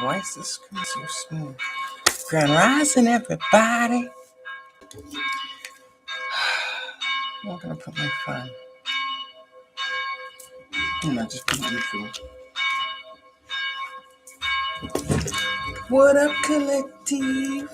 Why is the screen so smooth? Grand Rising, everybody. I'm not gonna put my phone. Just put my phone. What up, collective?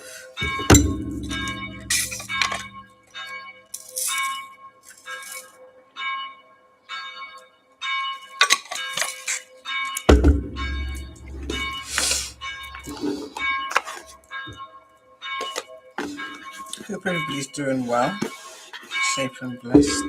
Hope everybody's doing well, safe and blessed.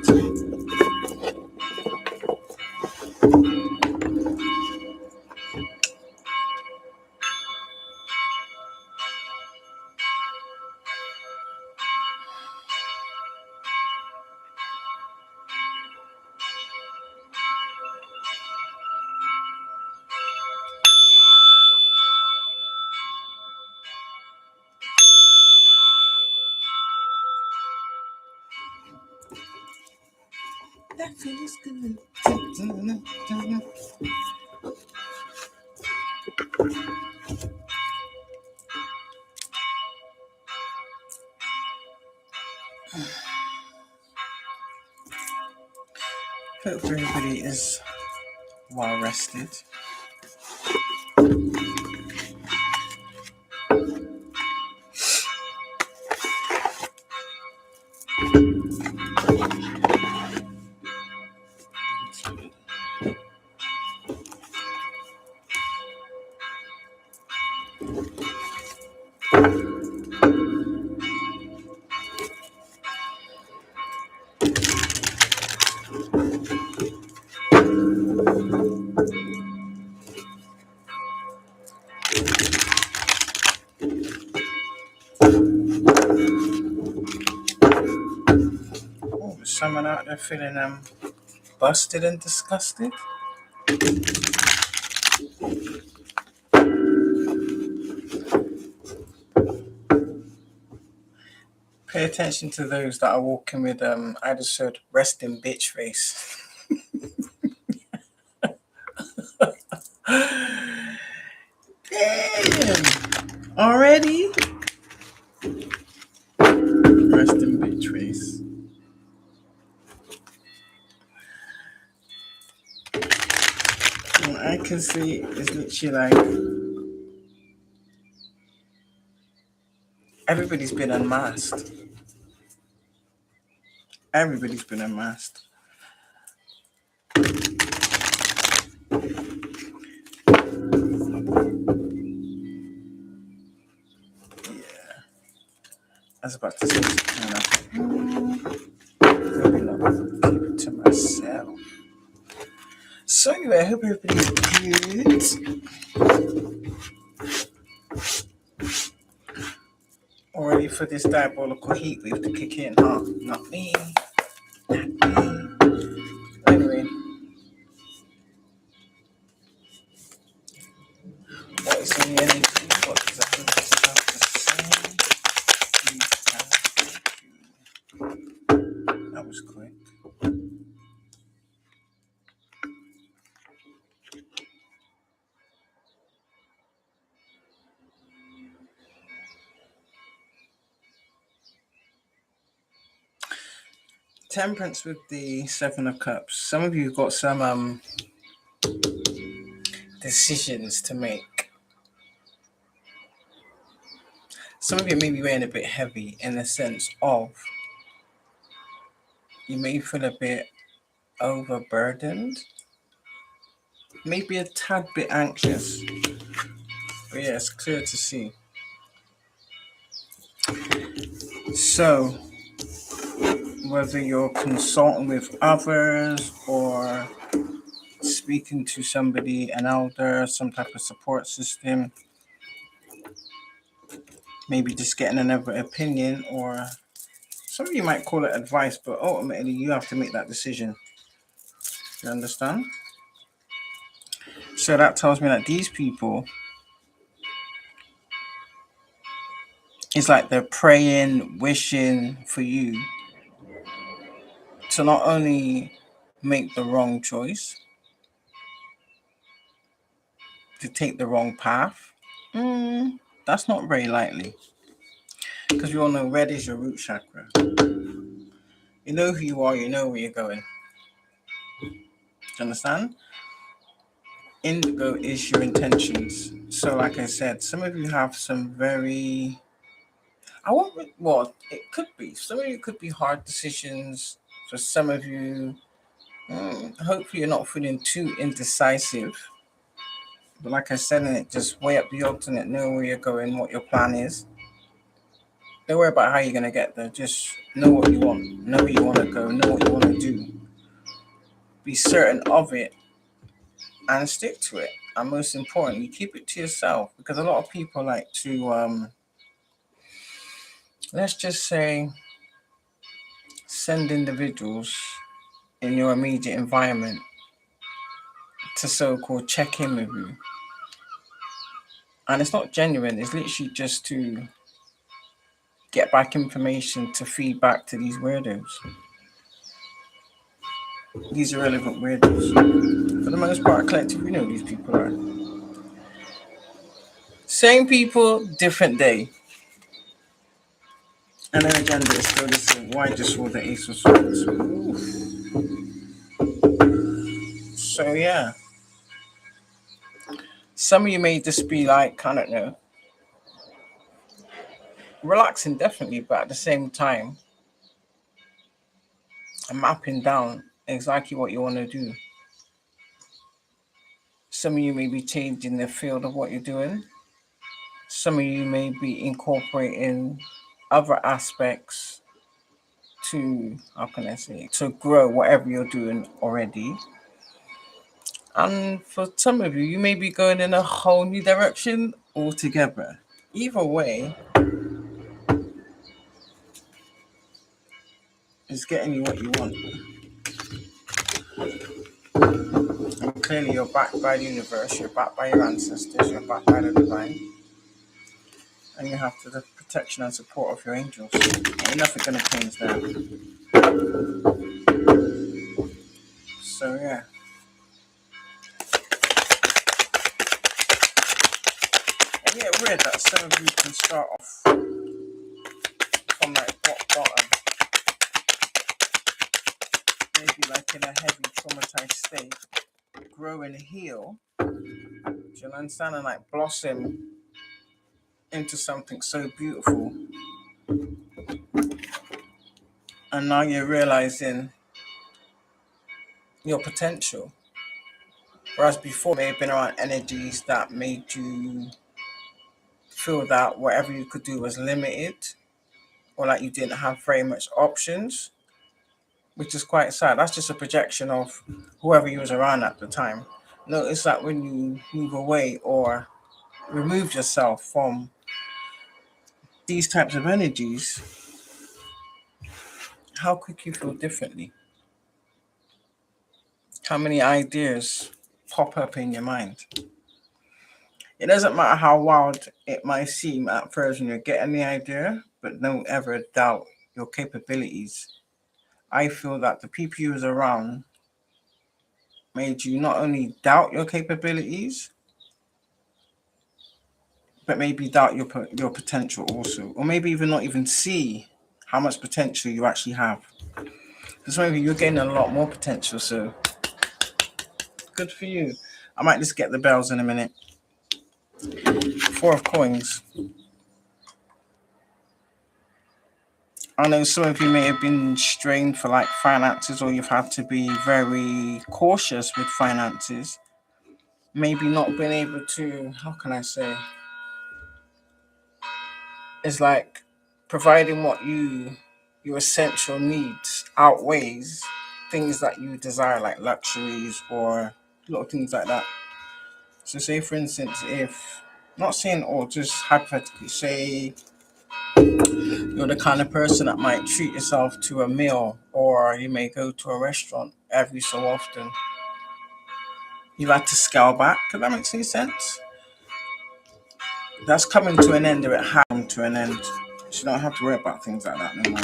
That feels good. Hope everybody is well rested. Oh, is someone out there feeling busted and disgusted? Pay attention to those that are walking with I just heard resting bitch face. Damn! Already? Resting bitch face. What I can see is literally like everybody's been unmasked. Everybody's been unmasked. Yeah. I was about to say maybe not. Keep it to myself. So anyway, I hope everybody's good. Or ready for this diabolical heat wave to kick in, huh? Not me. Not me. Anyway. What is in the energy? What does that have to say? That was quick. Temperance with the Seven of Cups. Some of you got some decisions to make. Some of you may be weighing a bit heavy in the sense of you may feel a bit overburdened, maybe a tad bit anxious. But yeah, it's clear to see. So, whether you're consulting with others or speaking to somebody, an elder, some type of support system, maybe just getting another opinion, or some of you might call it advice, but ultimately you have to make that decision. You understand? So that tells me that these people, it's like they're praying, wishing for you to not only make the wrong choice, to take the wrong path, That's not very likely. Because we all know red is your root chakra. You know who you are, you know where you're going. Do you understand? Indigo is your intentions. So, like I said, some of you have some very. Well, it could be. Some of you could be hard decisions. For some of you, hopefully you're not feeling too indecisive. But like I said, in it, just weigh up the alternate, know where you're going, what your plan is. Don't worry about how you're going to get there. Just know what you want, know where you want to go, know what you want to do. Be certain of it and stick to it. And most importantly, keep it to yourself, because a lot of people like to, let's just say, send individuals in your immediate environment to so-called check in with you. And it's not genuine. It's literally just to get back information to feed back to these weirdos. These irrelevant weirdos. For the most part, collective, we know who these people are. Same people, different day. And their agenda is still the same. Why just saw the Ace of Swords? So yeah. Some of you may just be like, I don't know, relaxing definitely, but at the same time, mapping down exactly what you want to do. Some of you may be changing the field of what you're doing. Some of you may be incorporating other aspects to, how can I say, to grow whatever you're doing already. And for some of you, you may be going in a whole new direction altogether. Either way, it's getting you what you want. And clearly, you're backed by the universe, you're backed by your ancestors, you're backed by the divine. And you have the protection and support of your angels. Ain't nothing going to change that. So, yeah. And yeah, weird that some of you can start off from like rock bottom, maybe like in a heavy traumatized state, grow and heal. Do you understand? And like blossom into something so beautiful. And now you're realizing your potential. Whereas before, may have been around energies that made you feel that whatever you could do was limited, or like you didn't have very much options, which is quite sad. That's just a projection of whoever you was around at the time. Notice that when you move away or remove yourself from these types of energies, how quick you feel differently. How many ideas pop up in your mind. It doesn't matter how wild it might seem at first when you're getting the idea, but don't ever doubt your capabilities. I feel that the people you was around made you not only doubt your capabilities, but maybe doubt your potential also, or maybe even not even see how much potential you actually have. Because maybe you're gaining a lot more potential, so good for you. I might just get the bells in a minute. 4 of coins. I know some of you may have been strained for like finances, or you've had to be very cautious with finances. Maybe not being able to, how can I say? It's like providing what your essential needs outweighs things that you desire, like luxuries or little things like that. So say for instance, if not saying, or just hypothetically say you're the kind of person that might treat yourself to a meal, or you may go to a restaurant every so often. You had to scale back. Does that make any sense? That's coming to an end, or it has come to an end. So you don't have to worry about things like that no more.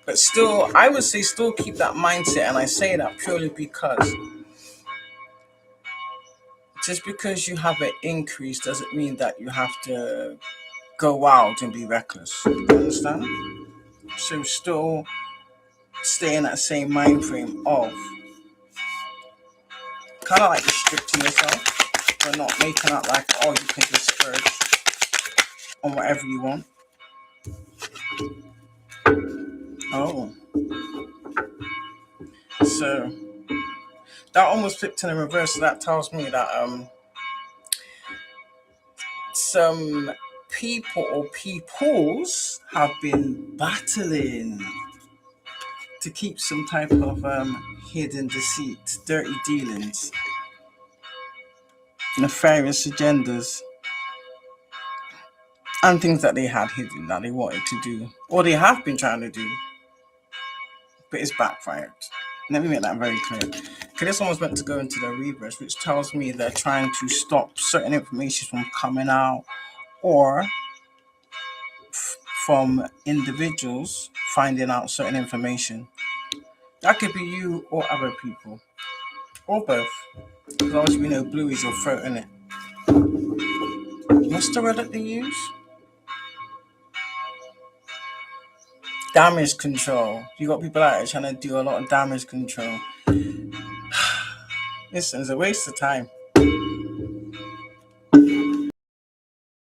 But still, I would say still keep that mindset. And I say that purely because just because you have an increase doesn't mean that you have to go out and be reckless. You understand? So still stay in that same mind frame of kind of like restricting yourself, but not making out like, oh, you can just splurge on whatever you want. Oh, so that almost flipped in the reverse. So that tells me that some people or peoples have been battling to keep some type of hidden deceit, dirty dealings, nefarious agendas, and things that they had hidden that they wanted to do, or they have been trying to do, but it's backfired. Let me make that very clear. Because this one was meant to go into the reverse, which tells me they're trying to stop certain information from coming out, or from individuals finding out certain information. That could be you or other people, or both. Because obviously we know blue is your throat, innit? What's the word that they use? Damage control. You got people out there trying to do a lot of damage control. Listen, it's a waste of time.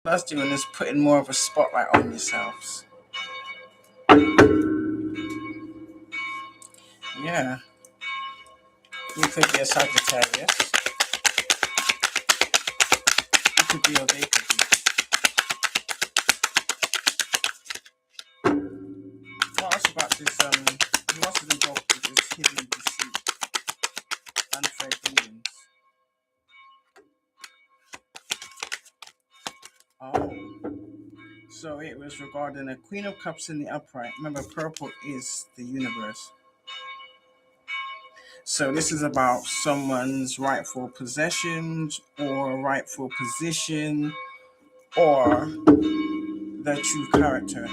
That's doing is putting more of a spotlight on yourselves. Yeah. You could be a Sagittarius. You could be or they could be. What else about this? What else is involved with this hidden deceit and fair dealings? Oh. So it was regarding a Queen of Cups in the upright. Remember, purple is the universe. So this is about someone's rightful possessions or rightful position or their true character.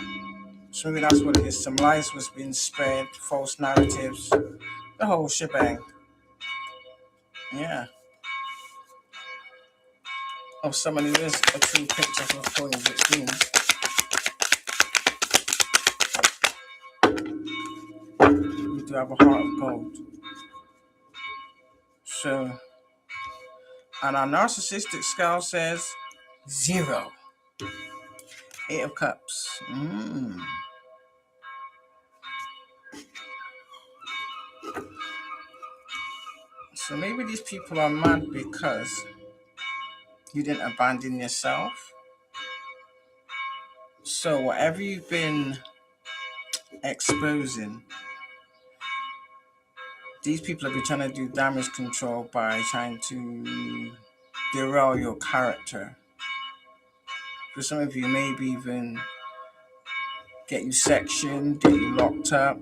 So maybe that's what it is. Some lies was being spread, false narratives, the whole shebang. Yeah. Of someone who is a true picture of a coin, which means you do have a heart of gold. So, and our narcissistic scale says 0. 8 of Cups. So maybe these people are mad because you didn't abandon yourself. So whatever you've been exposing, these people have been trying to do damage control by trying to derail your character. For some of you, maybe even get you sectioned, get you locked up.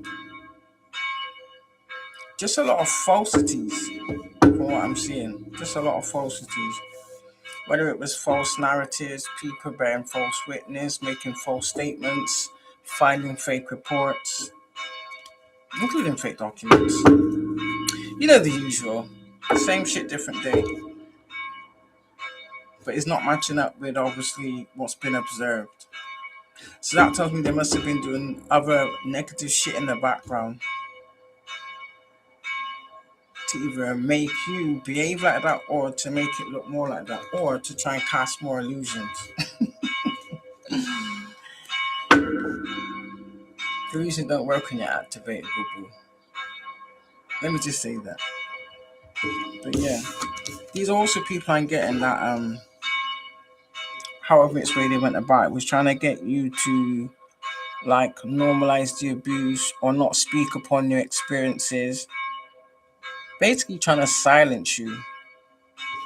Just a lot of falsities from what I'm seeing. Just a lot of falsities. Whether it was false narratives, people bearing false witness, making false statements, finding fake reports, including fake documents. You know the usual. Same shit, different day. But it's not matching up with obviously what's been observed. So that tells me they must have been doing other negative shit in the background to either make you behave like that or to make it look more like that or to try and cast more illusions. Illusion don't work when you're activated, boo-boo. Let me just say that. But yeah, these are also people I'm getting that however it's way they went about it was trying to get you to like normalize the abuse or not speak upon your experiences, basically trying to silence you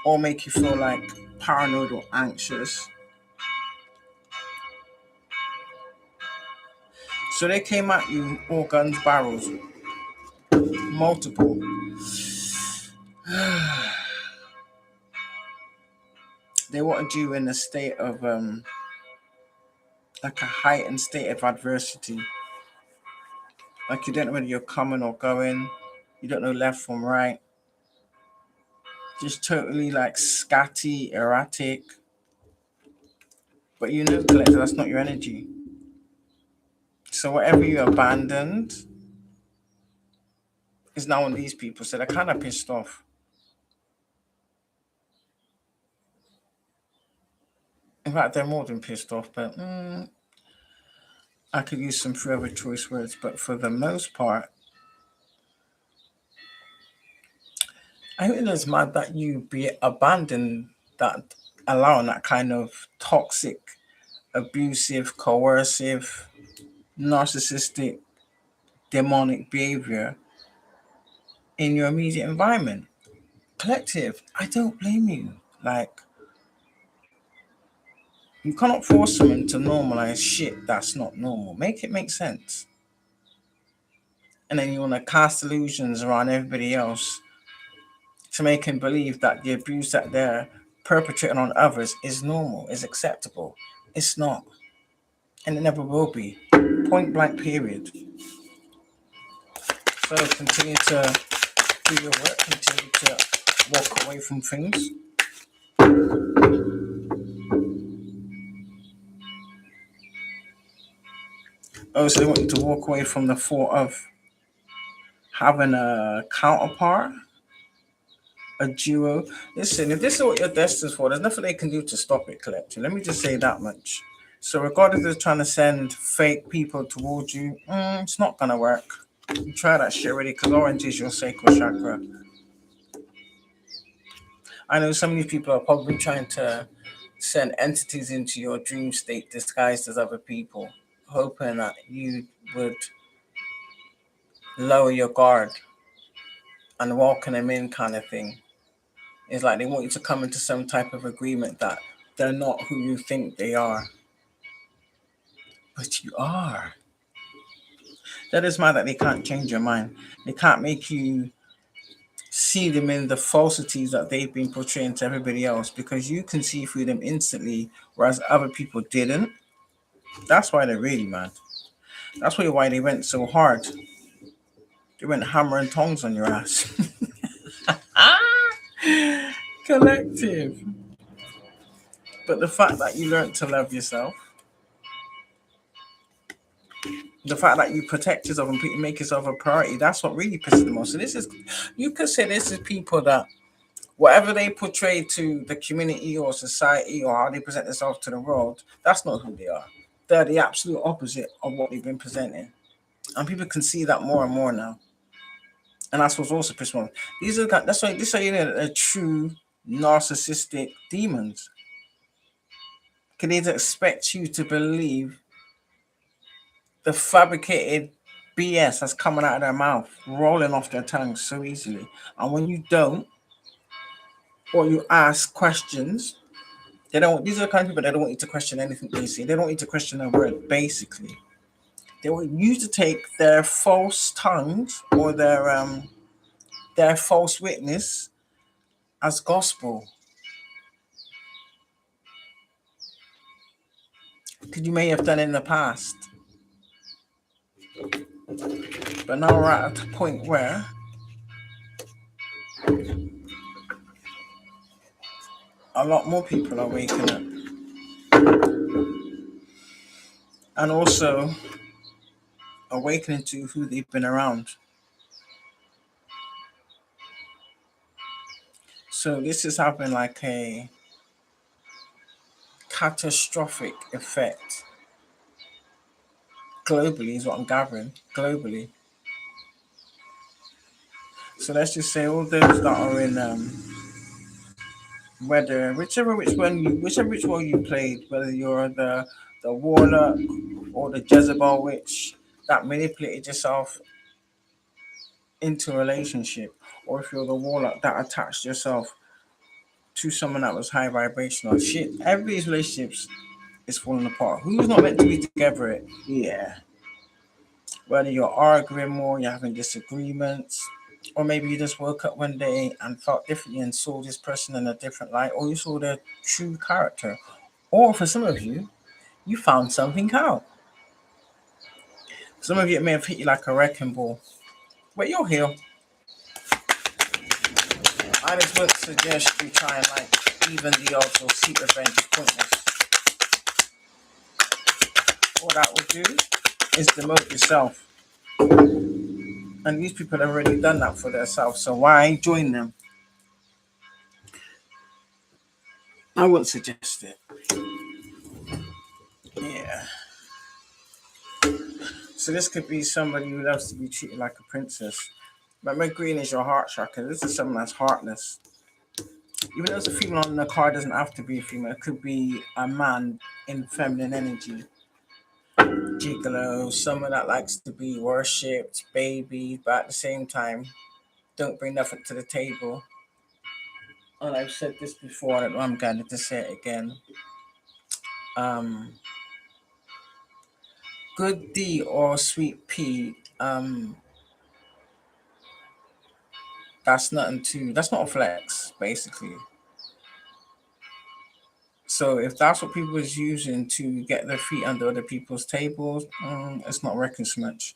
or make you feel like paranoid or anxious. So they came at you all guns barrels, multiple. They wanted you in a state of like a heightened state of adversity. Like you don't know whether you're coming or going, you don't know left from right. just totally like scatty, erratic. But you know, collector, that's not your energy. So whatever you abandoned is now on these people. So they're kind of pissed off. In fact, they're more than pissed off, but I could use some further choice words. But for the most part, I think it's mad that you be abandoned that allowing that kind of toxic, abusive, coercive, narcissistic, demonic behavior in your immediate environment. Collective, I don't blame you. Like, you cannot force someone to normalize shit that's not normal. Make it make sense. And then you want to cast illusions around everybody else to make him believe that the abuse that they're perpetrating on others is normal, is acceptable. It's not. And it never will be. Point blank, period. So continue to do your work, continue to walk away from things. Oh, so they want you to walk away from the thought of having a counterpart, a duo. Listen, if this is what you're destined for, there's nothing they can do to stop it, collective. Let me just say that much. So regardless of trying to send fake people towards you, it's not gonna work. You try that shit already, because orange is your sacral chakra. I know some of these people are probably trying to send entities into your dream state disguised as other people, hoping that you would lower your guard and welcome them in, kind of thing. It's like they want you to come into some type of agreement that they're not who you think they are. But you are. That is mad that they can't change your mind. They can't make you see them in the falsities that they've been portraying to everybody else, because you can see through them instantly, whereas other people didn't. That's why they're really mad. That's why they went so hard. They went hammer and tongs on your ass. Collective. But the fact that you learned to love yourself, the fact that you protect yourself and make yourself a priority, that's what really pisses them off. So this is, you could say this is people that whatever they portray to the community or society or how they present themselves to the world, that's not who they are. They're the absolute opposite of what they've been presenting. And people can see that more and more now. And that's what's also pissed me off. These are that's why this are, you know, a true narcissistic demons. Can they expect you to believe the fabricated BS that's coming out of their mouth, rolling off their tongue so easily? And when you don't, or you ask questions, they don't. These are the kind of people that don't want you to question anything they say. They don't want you to question a word. Basically, they want you to take their false tongues or their false witness as gospel. Because you may have done it in the past, but now we're at a point where a lot more people are waking up, and also awakening to who they've been around. So this is having like a catastrophic effect globally, is what I'm gathering. Globally. So let's just say all those that are in whether whichever which one you played, whether you're the warlock or the Jezebel witch that manipulated yourself into a relationship, or if you're the warlock that attached yourself to someone that was high vibrational. Shit, everybody's relationships is falling apart. Who's not meant to be together? Yeah. Whether you're arguing more, you're having disagreements, or maybe you just woke up one day and felt differently and saw this person in a different light, or you saw their true character. Or for some of you, you found something out. Some of you, it may have hit you like a wrecking ball, but you'll heal. I just wouldn't suggest you try and like even the odds or seek revenge. Is pointless. All that will do is demote yourself. And these people have already done that for themselves. So why join them? I wouldn't suggest it. Yeah. So this could be somebody who loves to be treated like a princess. Remember, green is your heart chakra. This is someone that's heartless. Even though it's a female on the card, doesn't have to be a female. It could be a man in feminine energy. Gigolo, someone that likes to be worshipped, baby, but at the same time, don't bring nothing to the table. And I've said this before, and I'm going to say it again. Um, Good D or sweet P, that's not a flex, basically. So if that's what people is using to get their feet under other people's tables, it's not working so much.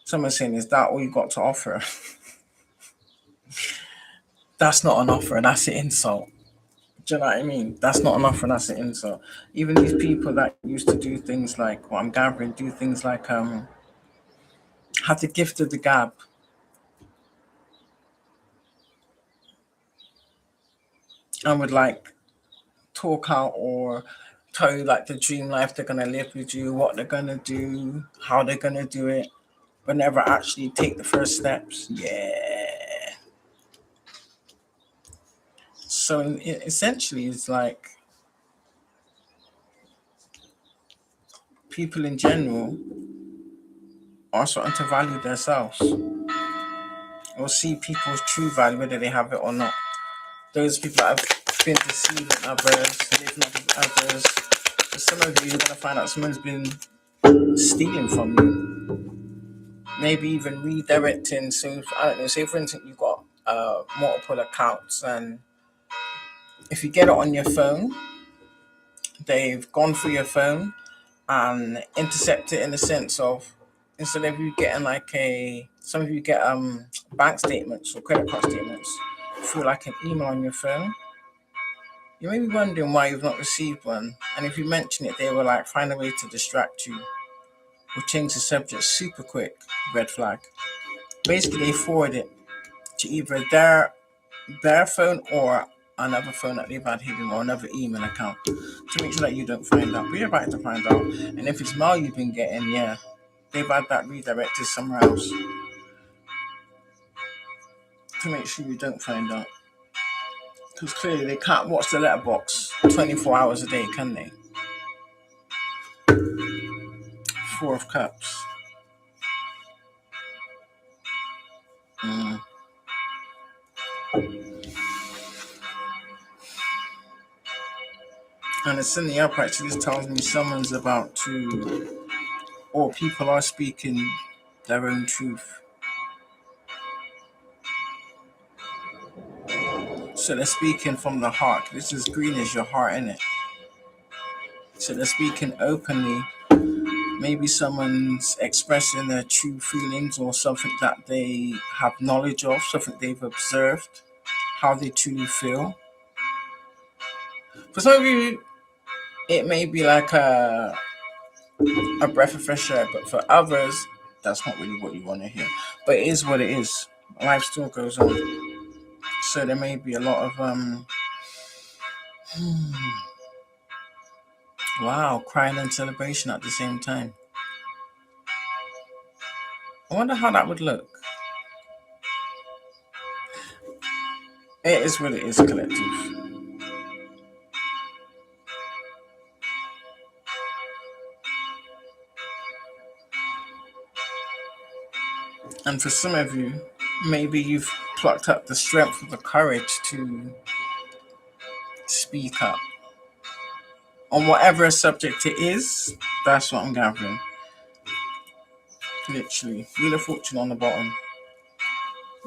Someone's saying, is that all you got to offer? That's not an offer, that's an insult. Do you know what I mean? That's not an offer, that's an insult. Even these people that used to do things like what I'm gathering, do things like have the gift of the gab. And would like talk out or tell you like the dream life they're gonna live with you, what they're gonna do, how they're gonna do it, but never actually take the first steps. Yeah. So essentially, it's like people in general are starting to value themselves or see people's true value, whether they have it or not. Those people that have been deceiving others, living with others. For some of you, you're gonna find out someone's been stealing from you. Maybe even redirecting. So I don't know. Say for instance, you've got multiple accounts, and if you get it on your phone, they've gone through your phone and intercept it in the sense of instead of you getting like some of you get bank statements or credit card statements through like an email on your phone. You may be wondering why you've not received one, and if you mention it, they will like find a way to distract you or change the subject super quick. Red flag. Basically, they forward it to either their phone or another phone that they've had hidden or another email account to make sure that you don't find out. But you're about to find out. And if it's mail you've been getting, yeah, they've had that redirected somewhere else to make sure you don't find out. Because clearly they can't watch the letterbox 24 hours a day, can they? Four of Cups. And it's in the upright, so this tells me someone's about to, or people are speaking their own truth. So they're speaking from the heart. This is green is your heart, innit? So they're speaking openly. Maybe someone's expressing their true feelings or something that they have knowledge of, something they've observed, how they truly feel. For some of you, it may be like a breath of fresh air, but for others, that's not really what you want to hear. But it is what it is. Life still goes on. So there may be a lot of wow, crying and celebration at the same time. I wonder how that would look. It is what it is, collective. And for some of you, maybe you've plucked up the strength of the courage to speak up on whatever subject it is. That's what I'm gathering. Literally, Wheel of Fortune on the bottom.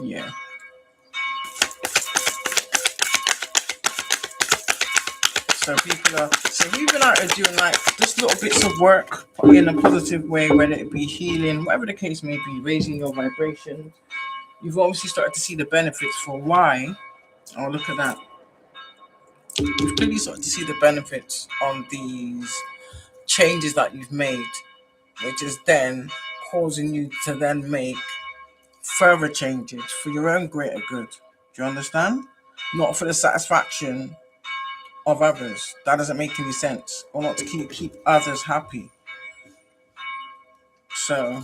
Yeah. So people are, so we've been out there doing like just little bits of work in a positive way, whether it be healing, whatever the case may be, raising your vibration. You've obviously started to see the benefits for why Oh, look at that. You've clearly started to see the benefits on these changes that you've made, which is then causing you to then make further changes for your own greater good. Do you understand? Not for the satisfaction of others. That doesn't make any sense. Or not to keep others happy. So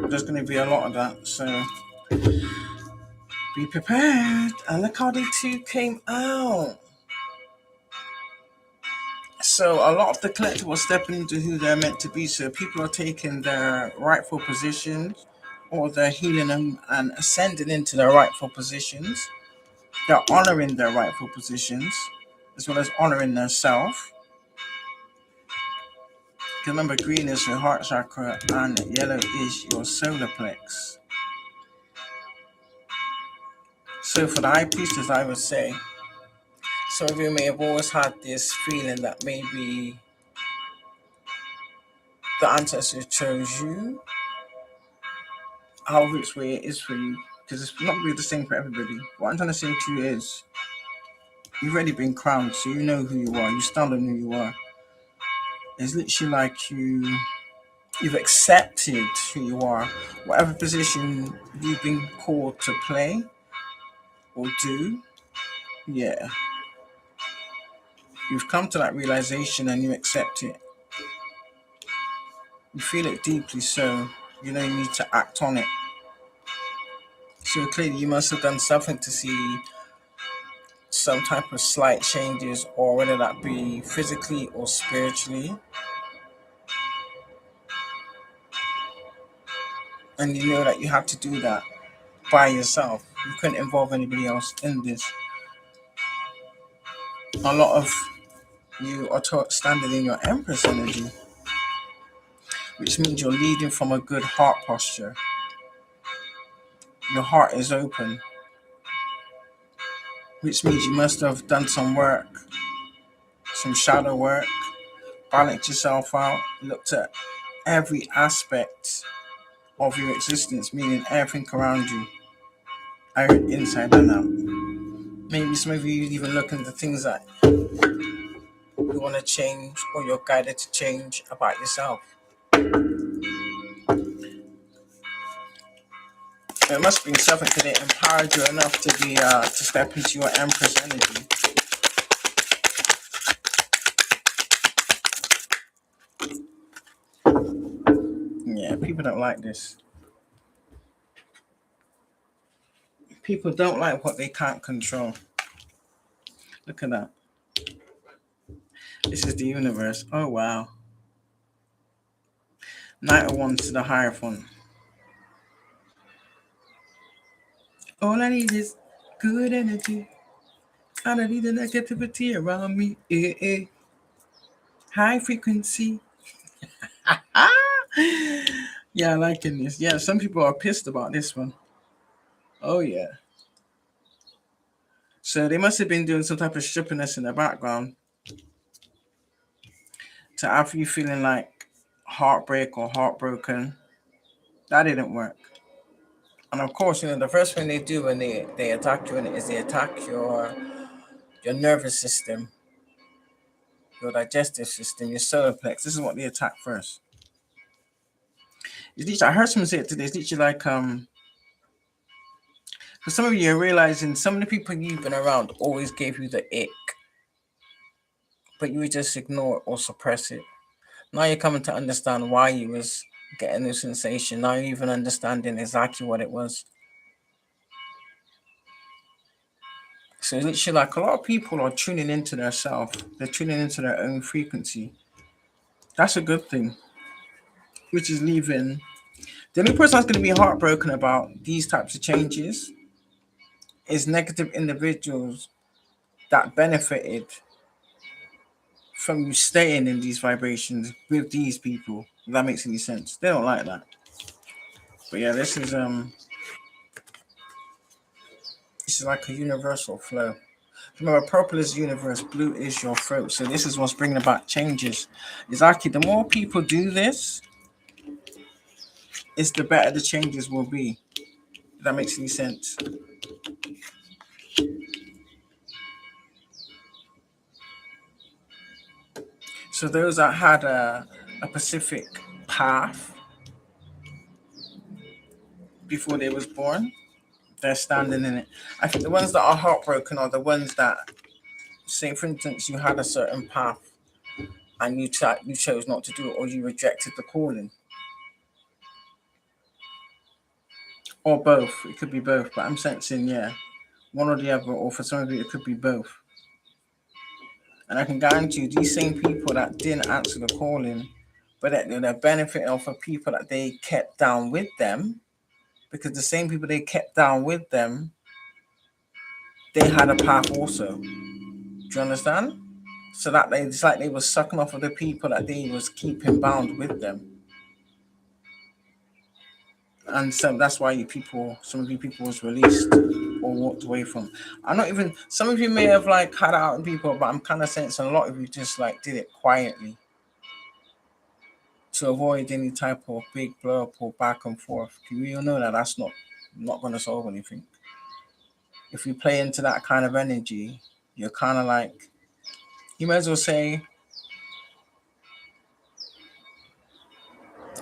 there's going to be a lot of that. So be prepared. And look how they two came out. So a lot of the collective are stepping into who they're meant to be. So people are taking their rightful positions, or they're healing them and ascending into their rightful positions. They're honoring their rightful positions, as well as honoring their self. Remember, green is your heart chakra and yellow is your solar plex. So for the high priestess, I would say, some of you may have always had this feeling that maybe the ancestors chose you, however which way it is for you, because it's not really the same for everybody. What I'm trying to say to you is, you've already been crowned, so you know who you are. You stand on who you are. It's literally like you've accepted who you are, whatever position you've been called to play or do. Yeah, you've come to that realization and you accept it. You feel it deeply, so you know you need to act on it. So clearly you must have done something to see some type of slight changes, or whether that be physically or spiritually. And you know that you have to do that by yourself. You couldn't involve anybody else in this. A lot of you are standing in your Empress energy, which means you're leading from a good heart posture. Your heart is open, which means you must have done some work, some shadow work, balanced yourself out, looked at every aspect of your existence, meaning everything around you, inside and out. Maybe some of you even look into things that you want to change, or you're guided to change about yourself. It must be something that empowered you enough to be to step into your Empress energy. Yeah, people don't like this. People don't like what they can't control. Look at that. This is the universe. Oh wow. Knight of Wands to the Hierophant. All I need is good energy. I don't need the negativity around me. High frequency. Yeah, I liking this. Yeah, some people are pissed about this one. Oh yeah. So they must have been doing some type of strippiness in the background to have you feeling like heartbreak or heartbroken. That didn't work. And of course, the first thing they do when they attack you is they attack your nervous system, your digestive system, your solar plex. This is what they attack first. It's literally, I heard someone say it today. It's literally like for some of you, you're realizing some of the people you've been around always gave you the ick, but you would just ignore it or suppress it. Now you're coming to understand why you was getting this sensation. Now you're even understanding exactly what it was. So it's literally like a lot of people are tuning into their self. They're tuning into their own frequency. That's a good thing. Which is leaving. The only person that's going to be heartbroken about these types of changes is negative individuals that benefited from you staying in these vibrations with these people. If that makes any sense. They don't like that. But yeah, this is like a universal flow. Remember, purple is universe, blue is your throat. So this is what's bringing about changes. Exactly. The more people do this, it's the better the changes will be. If that makes any sense. So those that had a specific path before they was born, they're standing in it. I think the ones that are heartbroken are the ones that, say, for instance, you had a certain path and you chose not to do it, or you rejected the calling, or both. It could be both, but I'm sensing, yeah, one or the other, or for some of you, it could be both. And I can guarantee you, these same people that didn't answer the calling, but that they're benefiting off of people that they kept down with them, because the same people they kept down with them, they had a path also. Do you understand? So that it's like they were sucking off of the people that they was keeping bound with them. And so that's why some of you people was released or walked away from. I'm not even, some of you may have like had out on people, but I'm kind of sensing a lot of you just like did it quietly to avoid any type of big blow up or back and forth. We all know that that's not going to solve anything. If you play into that kind of energy, you're kind of like, you might as well say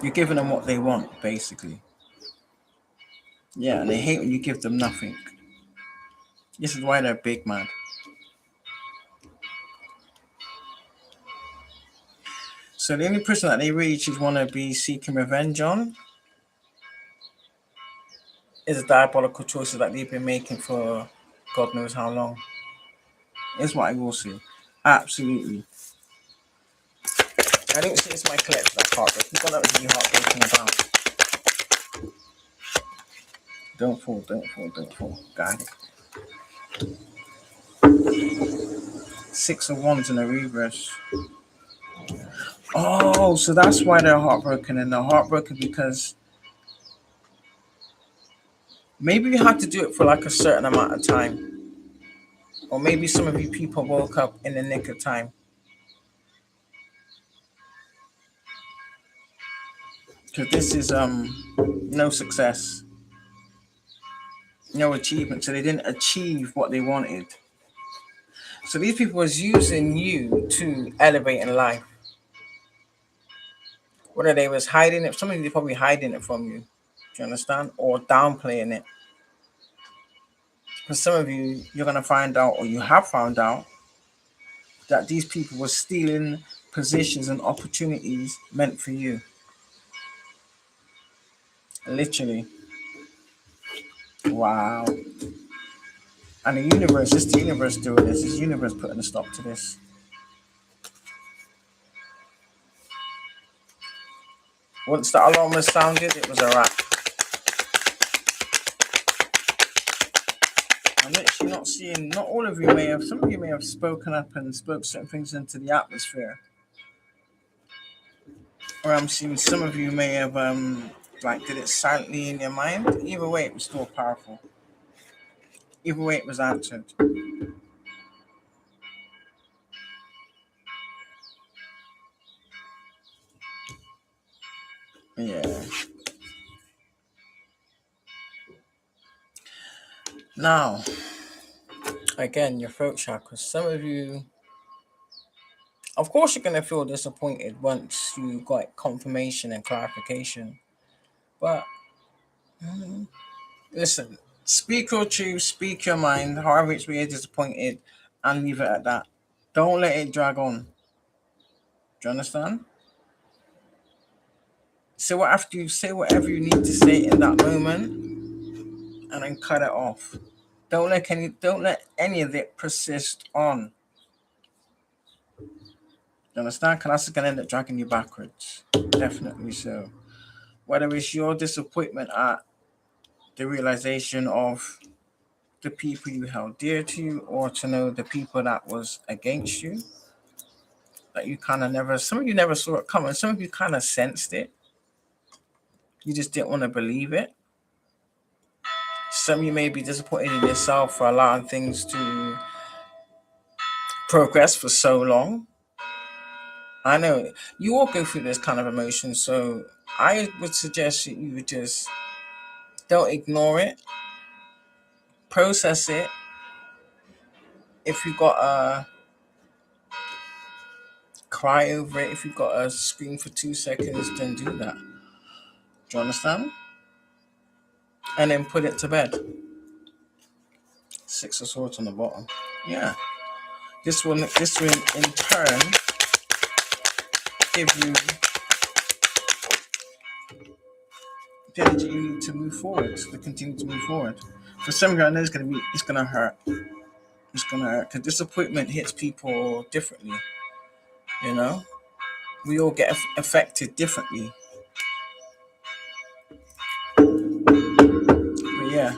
you're giving them what they want, basically. Yeah, and they hate when you give them nothing. This is why they're big, man. So the only person that they really should want to be seeking revenge on is the diabolical choices that they've been making for God knows how long. Is what I will say. Absolutely. I don't say it's my collection of heartbreak. You've got nothing to be heartbroken about. Don't fall, don't fall, don't fall. Got it. 6 of Wands in a reverse. Oh, so that's why they're heartbroken. And they're heartbroken because maybe you had to do it for like a certain amount of time. Or maybe some of you people woke up in the nick of time. Because this is no success, no achievement. So they didn't achieve what they wanted. So these people was using you to elevate in life. Whether they was hiding it, some of you are probably hiding it from you. Do you understand? Or downplaying it. For some of you, you're gonna find out, or you have found out, that these people were stealing positions and opportunities meant for you. Literally. Wow. And the universe, it's the universe doing this. It's the universe putting a stop to this. Once the alarm was sounded, it was a wrap. I'm literally not seeing, not all of you may have, some of you may have spoken up and spoke certain things into the atmosphere. Or I'm seeing some of you may have, like, did it silently in your mind. Either way, it was still powerful. Either way, it was answered. Yeah. Now, again, your throat chakra. Some of you, of course, you're gonna feel disappointed once you got confirmation and clarification. But listen, speak your truth, speak your mind, however it's really disappointed, and leave it at that. Don't let it drag on. Do you understand? Say whatever you need to say in that moment, and then cut it off. Don't let any of it persist on. You understand? Because that's gonna end up dragging you backwards. Definitely so. Whether it's your disappointment at the realization of the people you held dear to you, or to know the people that was against you, that you kind of never, some of you never saw it coming, some of you kind of sensed it, you just didn't want to believe it. Some of you may be disappointed in yourself for allowing things to progress for so long. I know you all go through this kind of emotion, so I would suggest that you would just don't ignore it, process it. If you got Cry over it. If you've got to scream for 2 seconds, then do that. Do you understand? And then put it to bed. 6 of Swords on the bottom. Yeah. This will in turn give you the energy you need to move forward, to continue to move forward. For some of you, I know it's gonna hurt. It's gonna hurt because disappointment hits people differently. You know, we all get affected differently. But yeah,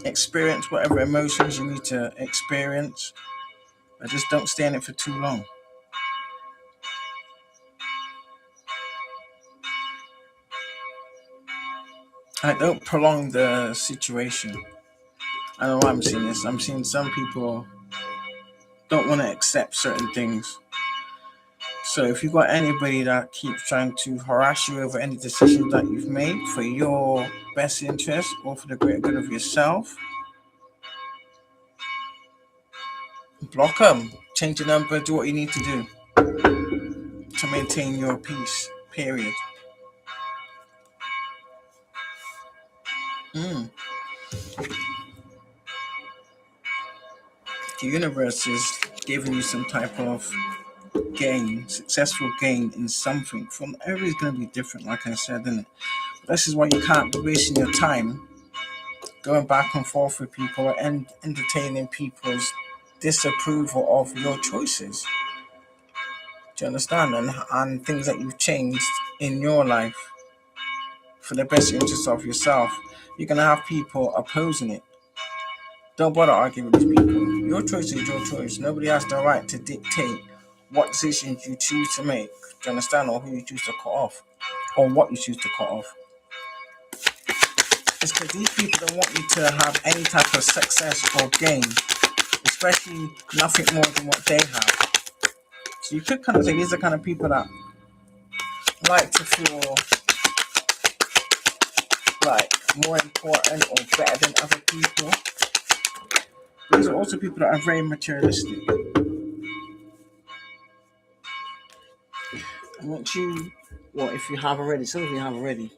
experience whatever emotions you need to experience, but just don't stay in it for too long. I don't prolong the situation. I know I'm seeing this. I'm seeing some people don't want to accept certain things. So if you've got anybody that keeps trying to harass you over any decision that you've made for your best interest or for the greater good of yourself, block them. Change your number. Do what you need to do to maintain your peace. Period. The universe is giving you some type of gain, successful gain in something. From everybody's going to be different, like I said, isn't it? But this is why you can't be wasting your time going back and forth with people and entertaining people's disapproval of your choices. Do you understand? And things that you've changed in your life for the best interest of yourself. You're going to have people opposing it. Don't bother arguing with these people. Your choice is your choice. Nobody has the right to dictate what decisions you choose to make. Do you understand? Or who you choose to cut off. Or what you choose to cut off. It's because these people don't want you to have any type of success or gain. Especially nothing more than what they have. So you could kind of say these are kind of people that like to feel like more important or better than other people. These are also people that are very materialistic. I want you, well, if you have already, some of you have already.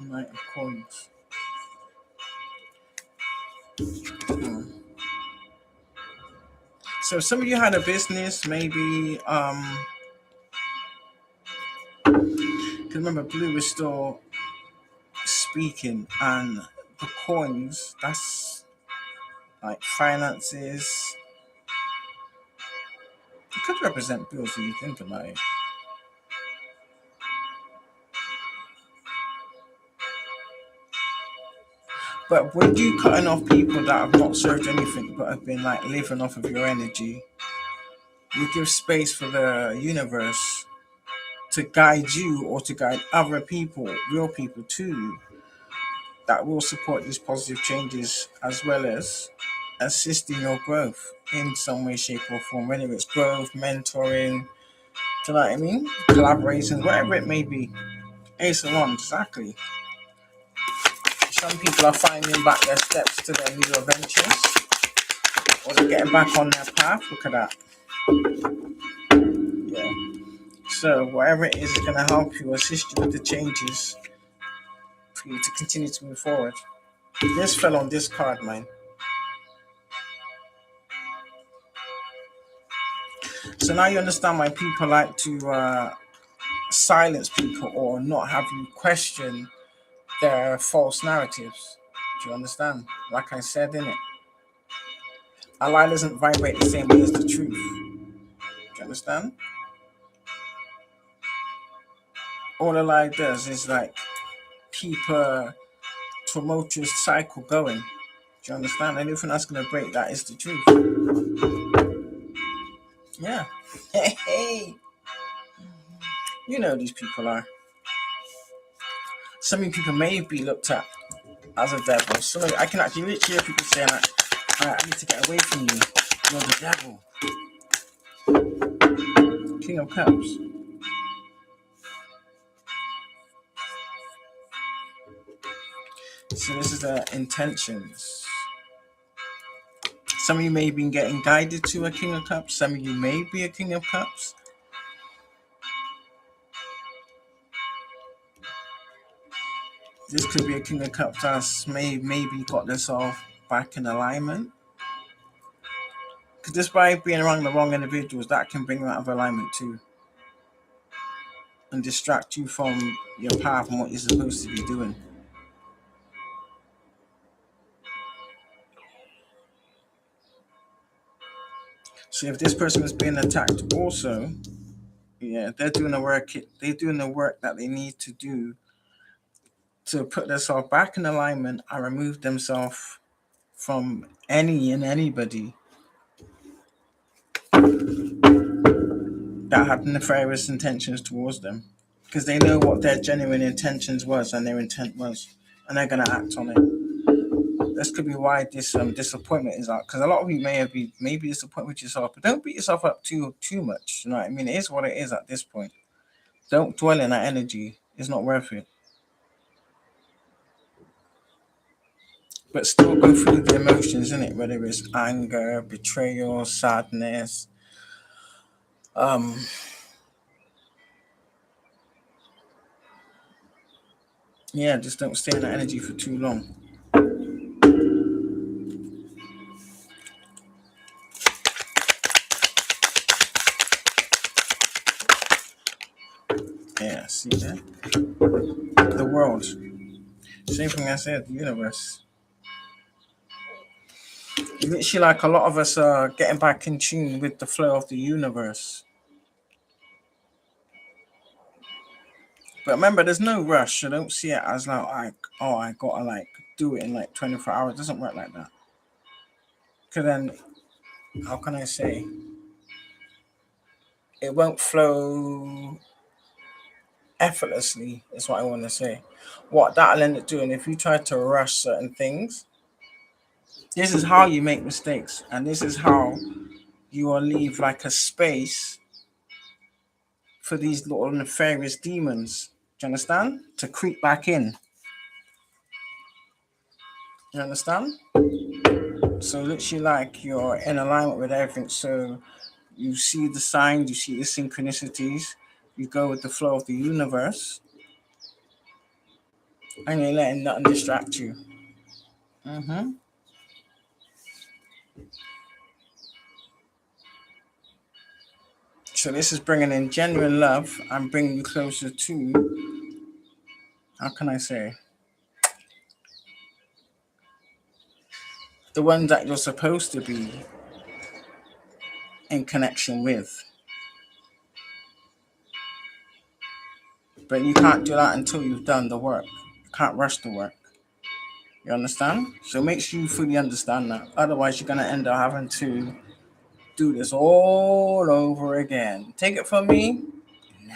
Knight of Coins. So some of you had a business, maybe, because remember, Blue is still speaking, and the coins, that's like finances. It could represent bills when you think about it. But when you cutting off people that have not served anything but have been like living off of your energy, you give space for the universe to guide you or to guide other people, real people too, that will support these positive changes as well as assist in your growth in some way, shape, or form, whether it's growth, mentoring, do you know what I mean? Collaborations, whatever it may be. Ace of Wands, exactly. Some people are finding back their steps to their new adventures, or they're getting back on their path. Look at that. Yeah. So whatever it is going to help you, assist you with the changes for you to continue to move forward. This fell on this card, man. So now you understand why people like to silence people or not have you question their false narratives. Do you understand? Like I said, innit? A lie doesn't vibrate the same way as the truth. Do you understand? All a lie does is like keep a tumultuous cycle going. Do you understand? Anything that's going to break that is the truth. Yeah. Hey. You know these people are. Some people may be looked at as a devil. So I can actually literally hear people saying like, alright, I need to get away from you. You're the devil. King of Cups. So this is the intentions. Some of you may be getting guided to a King of Cups. Some of you may be a King of Cups. This could be a King of Cups that's maybe got themselves back in alignment. Because just by being around the wrong individuals, that can bring you out of alignment too. And distract you from your path and what you're supposed to be doing. So if this person is being attacked also, yeah, they're doing the work that they need to do to put themselves back in alignment and remove themselves from any and anybody that have nefarious intentions towards them. Because they know what their genuine intentions was and their intent was, and they're going to act on it. This could be why this disappointment is out. Because a lot of you may be disappointed with yourself, but don't beat yourself up too much. You know what I mean? It is what it is at this point. Don't dwell in that energy. It's not worth it. But still go through the emotions, isn't it? Whether it's anger, betrayal, sadness, yeah, just don't stay in that energy for too long. Yeah, see that? The world. Same thing I said, the universe. Literally, like a lot of us are getting back in tune with the flow of the universe. But remember, there's no rush. So don't see it as like, oh, I gotta like do it in like 24 hours. It doesn't work like that. Because then, how can I say? It won't flow effortlessly, is what I want to say. What that'll end up doing, if you try to rush certain things, this is how you make mistakes. And this is how you will leave like a space for these little nefarious demons. Do you understand? To creep back in. You understand? So literally like you're in alignment with everything. So you see the signs, you see the synchronicities, you go with the flow of the universe, and you're letting nothing distract you. So this is bringing in genuine love and bringing you closer to, how can I say, the ones that you're supposed to be in connection with. But you can't do that until you've done the work. You can't rush the work. You understand? So make sure you fully understand that. Otherwise, you're going to end up having to do this all over again. Take it from me? Nah.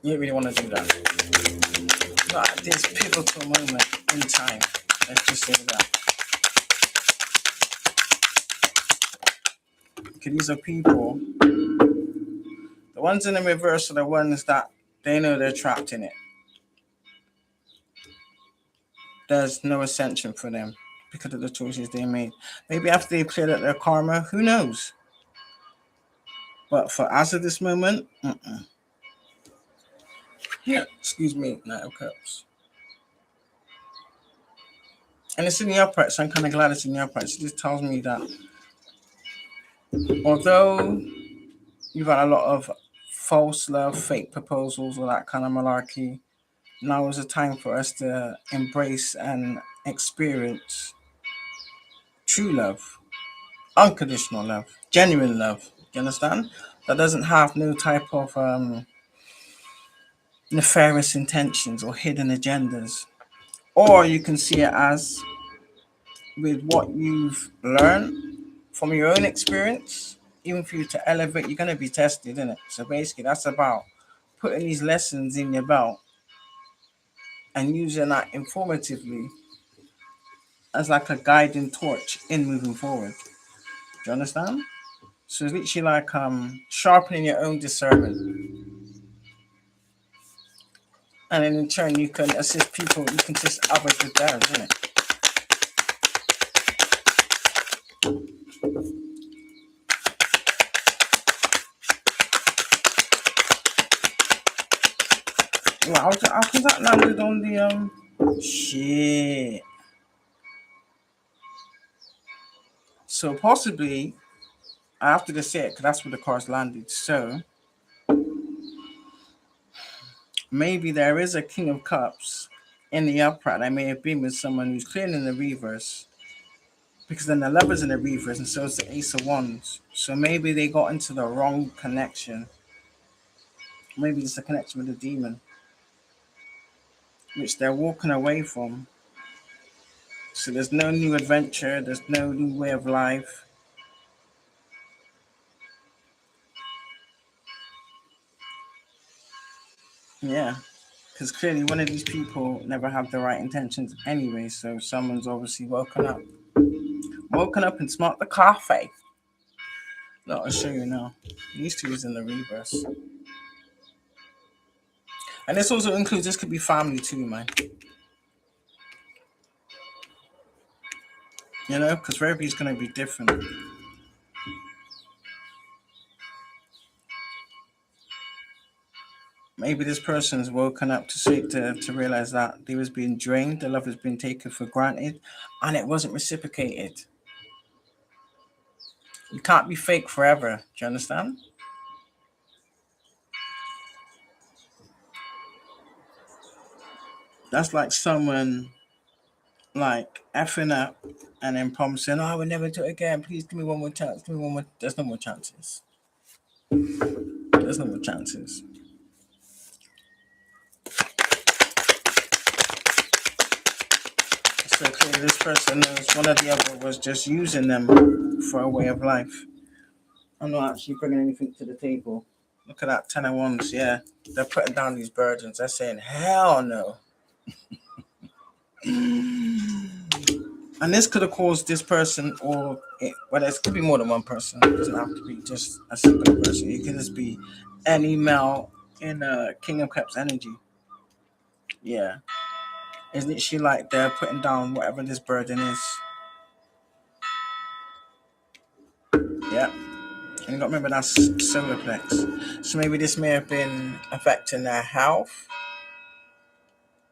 You don't really want to do that. Not at this pivotal moment in time. Let's just say that. Because these are people, the ones in the reverse are the ones that they know they're trapped in it. There's no ascension for them because of the choices they made. Maybe after they cleared up their karma, who knows? But for as of this moment, yeah, excuse me, Knight of Cups. And it's in the upright, so I'm kind of glad it's in the upright. So this tells me that although you've had a lot of false love, fake proposals, or that kind of malarkey, now is the time for us to embrace and experience true love, unconditional love, genuine love. You understand? That doesn't have no type of nefarious intentions or hidden agendas. Or you can see it as with what you've learned from your own experience, even for you to elevate, you're going to be tested, isn't it? So basically, that's about putting these lessons in your belt and using that informatively as like a guiding torch in moving forward. Do you understand? So it's literally like sharpening your own discernment. And then in turn, you can assist people, you can assist others with theirs, isn't it? Well, how comes that landed on the shit? So possibly I have to just say it because that's where the car's landed. So maybe there is a King of Cups in the upright. I may have been with someone who's clearly in the reverse. Because then the lover's in the reverse and so is the Ace of Wands. So maybe they got into the wrong connection. Maybe it's a connection with the demon, which they're walking away from. So there's no new adventure, there's no new way of life. Yeah. Because clearly one of these people never have the right intentions anyway. So someone's obviously woken up and smelt the coffee. No, I'll show you now. These two is in the reverse. And this also includes, this could be family too, man. You know, because for everybody's going to be different. Maybe this person's woken up to realize that they was being drained, the love has been taken for granted, and it wasn't reciprocated. You can't be fake forever. Do you understand? That's like someone like effing up and then promising, "Oh, I will never do it again. Please give me one more chance. Give me one more." There's no more chances. There's no more chances. So clearly, this person knows one or the other was just using them for a way of life. I'm not actually bringing anything to the table. Look at that 10 of Wands. Yeah, they're putting down these burdens. They're saying, hell no. And this could have caused this person, or well, it could be more than one person. It doesn't have to be just a single person. It can just be any male in King of Cups energy. Yeah. It's literally like they're putting down whatever this burden is. Yeah. And you got to remember that's solar plex. So maybe this may have been affecting their health,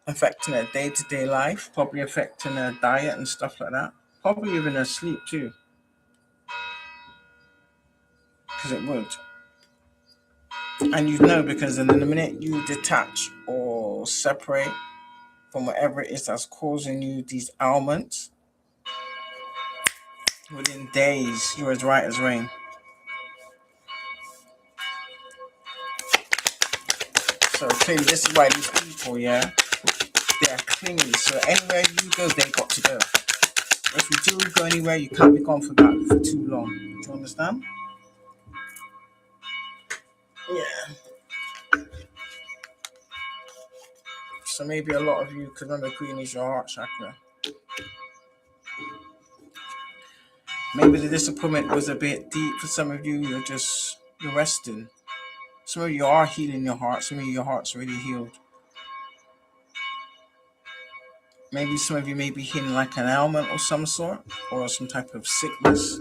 affecting their day-to-day life, probably affecting their diet and stuff like that. Probably even their sleep too. Because it would. And you know, because in the minute you detach or separate from whatever it is that's causing you these ailments, within days you're as right as rain. So clearly this is why these people, yeah, they're clingy. So anywhere you go, they got to go. If you do go anywhere, you can't be gone for that for too long. Do you understand? Yeah. So maybe a lot of you, because remember green is your heart chakra. Maybe the disappointment was a bit deep for some of you. You're resting. Some of you are healing your heart. Some of your heart's already healed. Maybe some of you may be healing like an ailment of some sort or some type of sickness.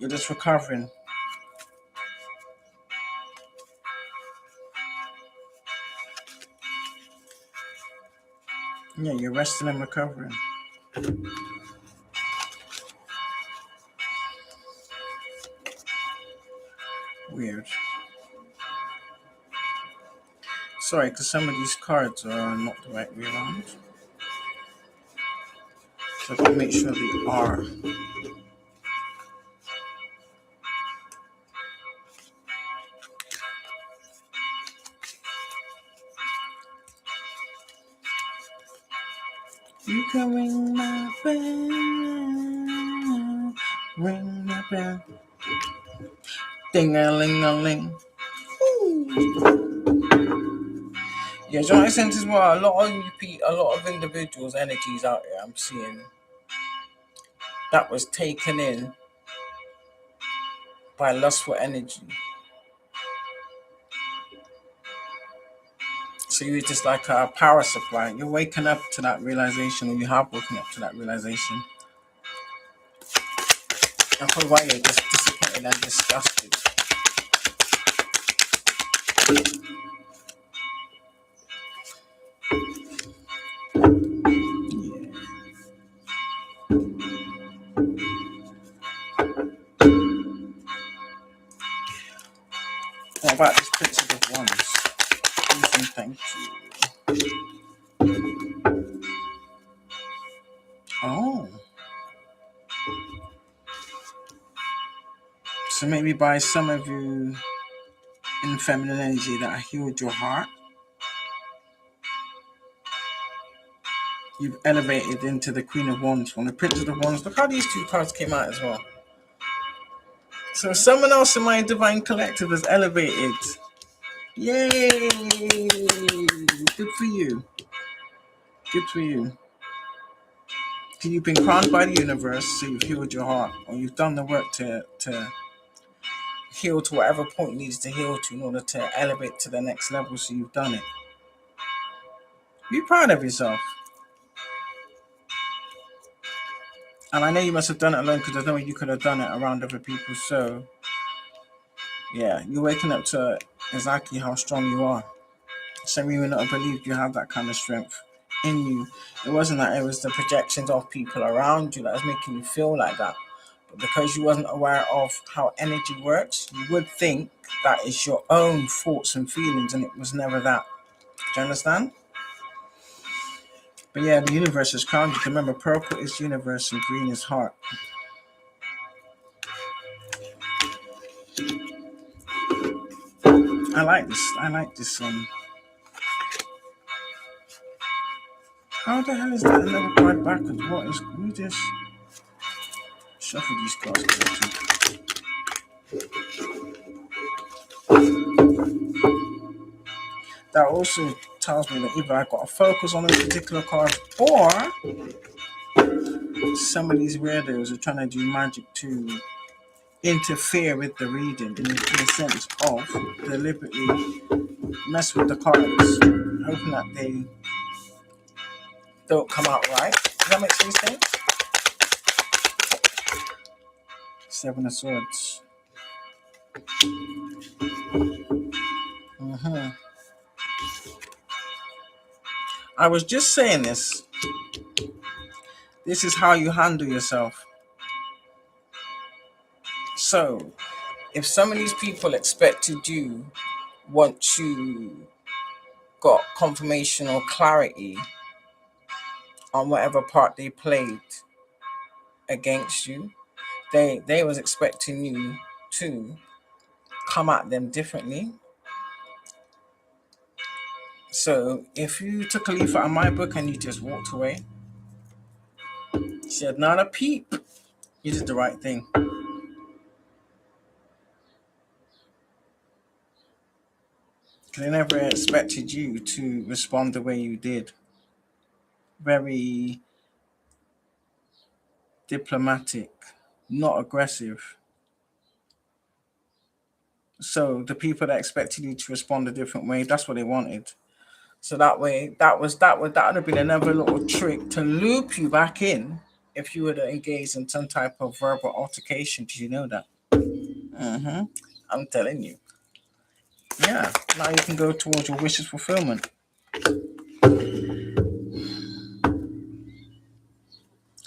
You're just recovering. Yeah, you're resting and recovering. Weird. Sorry, because some of these cards are not the right way around. So I have to make sure they are. You can ring my bell, ring my bell, ding-a-ling-a-ling. Yeah, joint sense as well. A lot of individuals' energies out there. I'm seeing that was taken in by lustful energy. So you're just like a power supply. You're waking up to that realization, or you have woken up to that realization. And for a while, you're just disappointed and disgusted. Thank you. Oh. So maybe by some of you in feminine energy that healed your heart, you've elevated into the Queen of Wands from the Prince of Wands. Look how these two cards came out as well. So someone else in my divine collective has elevated. Yay! Good for you. Good for you. You've been crowned by the universe, so you've healed your heart, or you've done the work to heal to whatever point it needs to heal to in order to elevate to the next level, so you've done it. Be proud of yourself. And I know you must have done it alone because there's no way you could have done it around other people. So, yeah, you're waking up to exactly how strong you are. Some of you would not have believed you have that kind of strength in you. It wasn't that it was the projections of people around you that was making you feel like that. But because you wasn't aware of how energy works, you would think that it's your own thoughts and feelings, and it was never that. Do you understand? But yeah, the universe is crowned. You can remember purple is universe and green is heart. I like this. How the hell is that another card backwards? What is... Let me just shuffle these cards. That also tells me that either I got to focus on this particular card, or some of these weirdos are trying to do magic to interfere with the reading in the sense of deliberately mess with the cards, hoping that they don't come out right. Does that make sense? Seven of Swords. I was just saying this. This is how you handle yourself. So, if some of these people expected you once you got confirmation or clarity on whatever part they played against you, they was expecting you to come at them differently. So if you took a leaf out of my book and you just walked away, said not a peep, you did the right thing. Because they never expected you to respond the way you did. Very diplomatic, not aggressive. So the people that expected you to respond a different way, that's what they wanted. So that way, that would have been another little trick to loop you back in if you would have engaged in some type of verbal altercation. Did you know that? I'm telling you. Yeah. Now you can go towards your wishes fulfillment.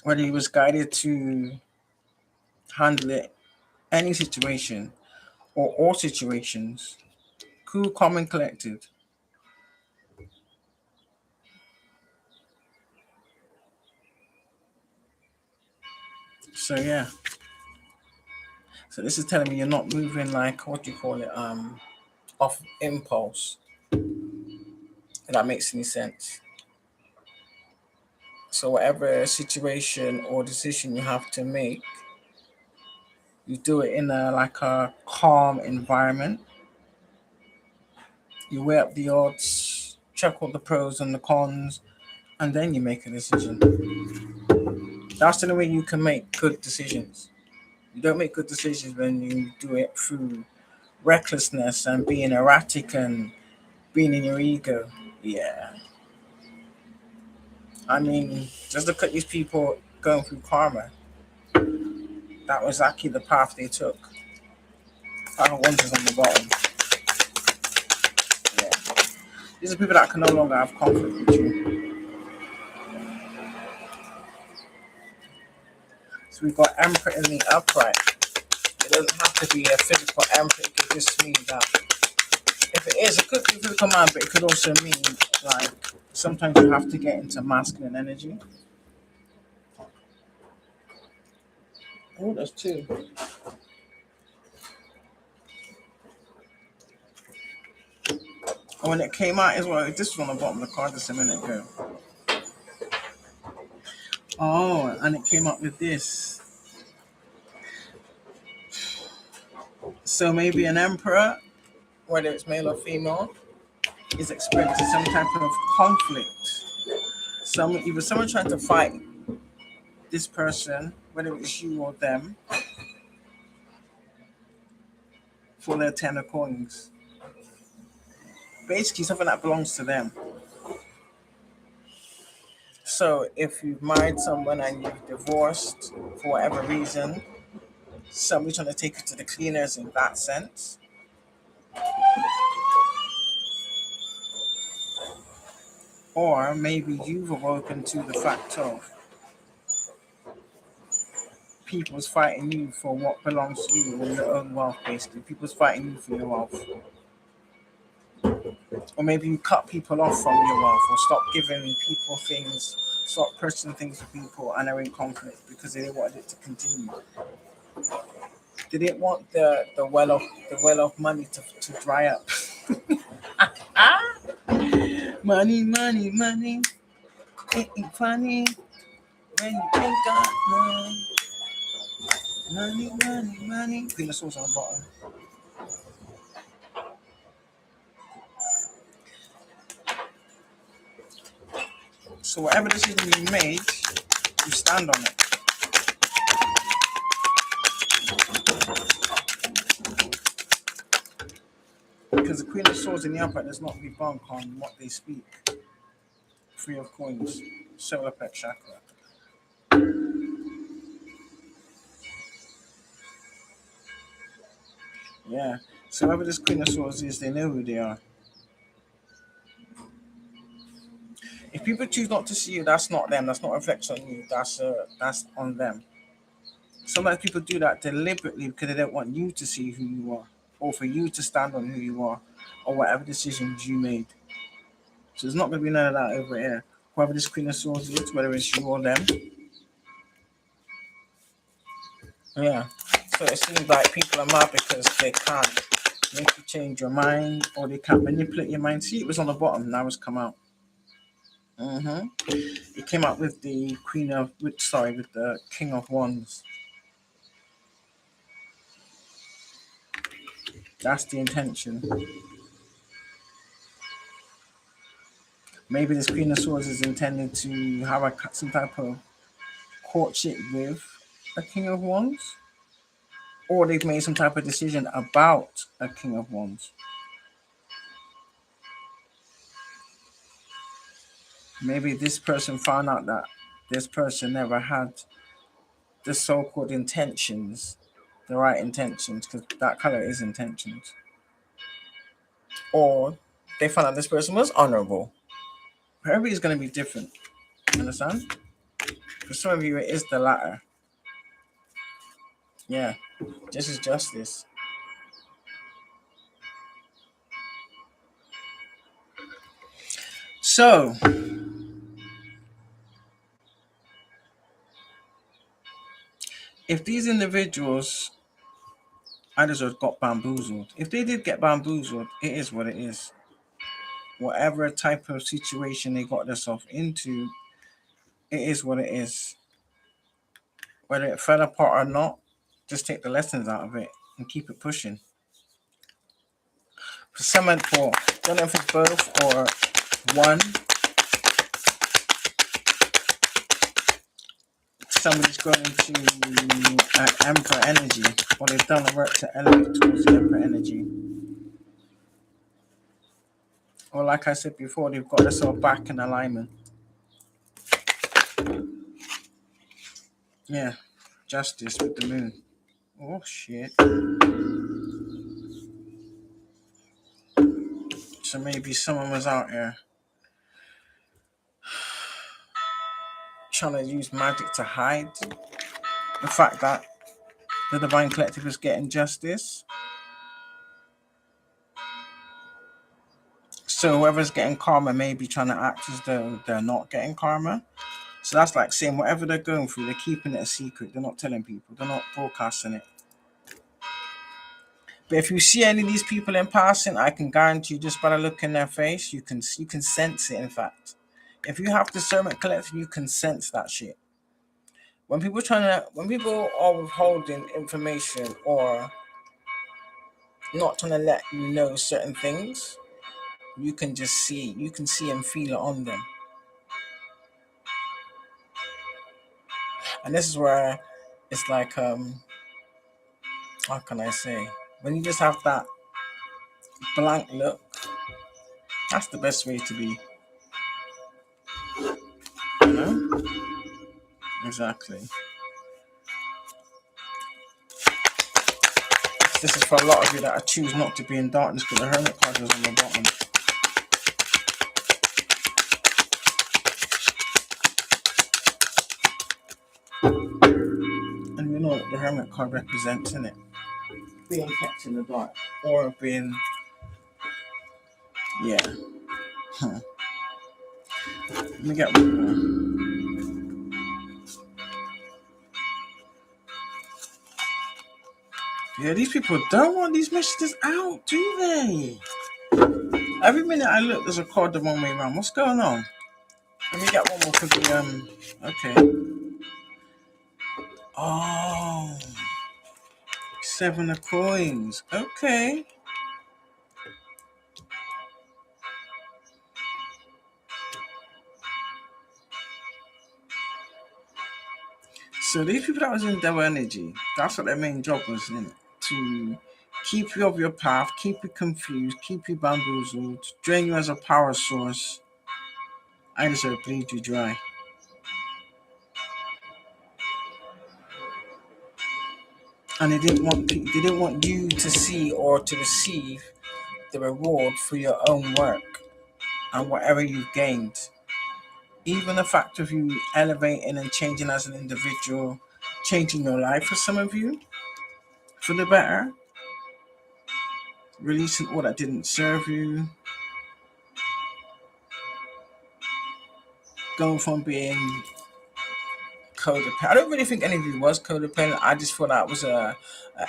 Whether you was guided to handle it, any situation or all situations, cool, calm, and collected. So yeah. So this is telling me you're not moving like, what do you call it, off impulse. If that makes any sense. So whatever situation or decision you have to make, you do it in a calm environment. You weigh up the odds, check all the pros and the cons, and then you make a decision. That's the only way you can make good decisions. You don't make good decisions when you do it through recklessness and being erratic and being in your ego. Yeah. I mean, just look at these people going through karma. That was actually the path they took. Five of Wands is on the bottom. Yeah. These are people that can no longer have conflict with you. So we've got Emperor in the upright. It doesn't have to be a physical emperor. It could just mean that if it It's a good physical mind, but it could also mean like sometimes you have to get into masculine energy. Oh, that's two. Oh, when it came out as well, this was on the bottom of the card just a minute ago. Oh, and it came up with this. So maybe an emperor, whether it's male or female, is experiencing some type of conflict. Either someone trying to fight this person, whether it's you or them, for their 10 of coins. Basically, something that belongs to them. So if you've married someone and you've divorced for whatever reason, somebody's trying to take you to the cleaners in that sense. Or maybe you've awoken to the fact of people's fighting you for what belongs to you or your own wealth, basically. People's fighting you for your wealth. Or maybe you cut people off from your wealth or stop giving people things, stop purchasing things for people and are in conflict because they didn't want it to continue. They didn't want the well of money to dry up. Money, money, money. It ain't funny when you ain't got none. Money, money, money. Clean the sauce on the bottom. So whatever decision you made, you stand on it. Because the Queen of Swords in the upper does not debunk on what they speak. 3 of coins. Solar plexus chakra. Yeah. So whoever this Queen of Swords is, they know who they are. If people choose not to see you, that's not them. That's not a reflection on you. That's on them. Sometimes people do that deliberately because they don't want you to see who you are, or for you to stand on who you are, or whatever decisions you made. So there's not going to be none of that over here. Whoever this Queen of Swords is, whether it's you or them. Yeah. So it seems like people are mad because they can't make you change your mind, or they can't manipulate your mind. See, it was on the bottom. Now it's come out. It came out with the with the King of Wands. That's the intention. Maybe this Queen of Swords is intended to have some type of courtship with a King of Wands, or they've made some type of decision about a King of Wands. Maybe this person found out that this person never had the so-called intentions, the right intentions, because that color is intentions. Or they found out this person was honorable. Everybody's going to be different. You understand? For some of you, it is the latter. Yeah, this is justice. So, if these individuals, I just got bamboozled. If they did get bamboozled, it is what it is. Whatever type of situation they got themselves into, it is what it is. Whether it fell apart or not, just take the lessons out of it and keep it pushing. For someone, don't know if it's both or one, somebody's going into Emperor energy, or they've done the work to elevate towards the Emperor energy. Or like I said before, they've got themselves back in alignment. Yeah, justice with the moon. Oh shit. So maybe someone was out here trying to use magic to hide the fact that the Divine Collective is getting justice. So whoever's getting karma may be trying to act as though they're not getting karma. So that's like saying whatever they're going through, they're keeping it a secret. They're not telling people. They're not broadcasting it. But if you see any of these people in passing, I can guarantee you, just by the look in their face, you can sense it. In fact, if you have discernment collective, you can sense that shit. When people are withholding information or not trying to let you know certain things, you can see and feel it on them. And this is where it's like, how can I say, when you just have that blank look, that's the best way to be. You know? Exactly. This is for a lot of you that I choose not to be in darkness, because the hermit card is on the bottom. And you know what the hermit card represents, innit? Being kept in the dark, or being, yeah. Let me get one more. Yeah, these people don't want these messages out, do they? Every minute I look, there's a card the wrong way around. What's going on? Let me get one more for the, okay. Oh, 7 of coins. Okay. So these people that was in devil energy, that's what their main job was, isn't it? To keep you off your path, keep you confused, keep you bamboozled, drain you as a power source, and so bleed you dry. And they didn't want you to see or to receive the reward for your own work and whatever you've gained. Even the fact of you elevating and changing as an individual, changing your life for some of you for the better, releasing all that didn't serve you, going from being codependent. I don't really think any of you was codependent. I just thought that was a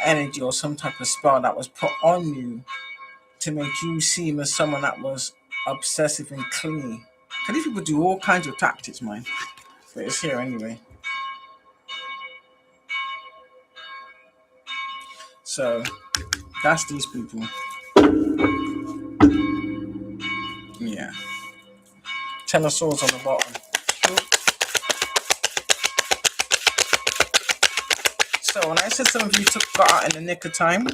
energy or some type of spell that was put on you to make you seem as someone that was obsessive and clingy. Because these people do all kinds of tactics, man. But it's here anyway. So that's these people. Yeah. 10 of Swords on the bottom. So when I said some of you got out in the nick of time,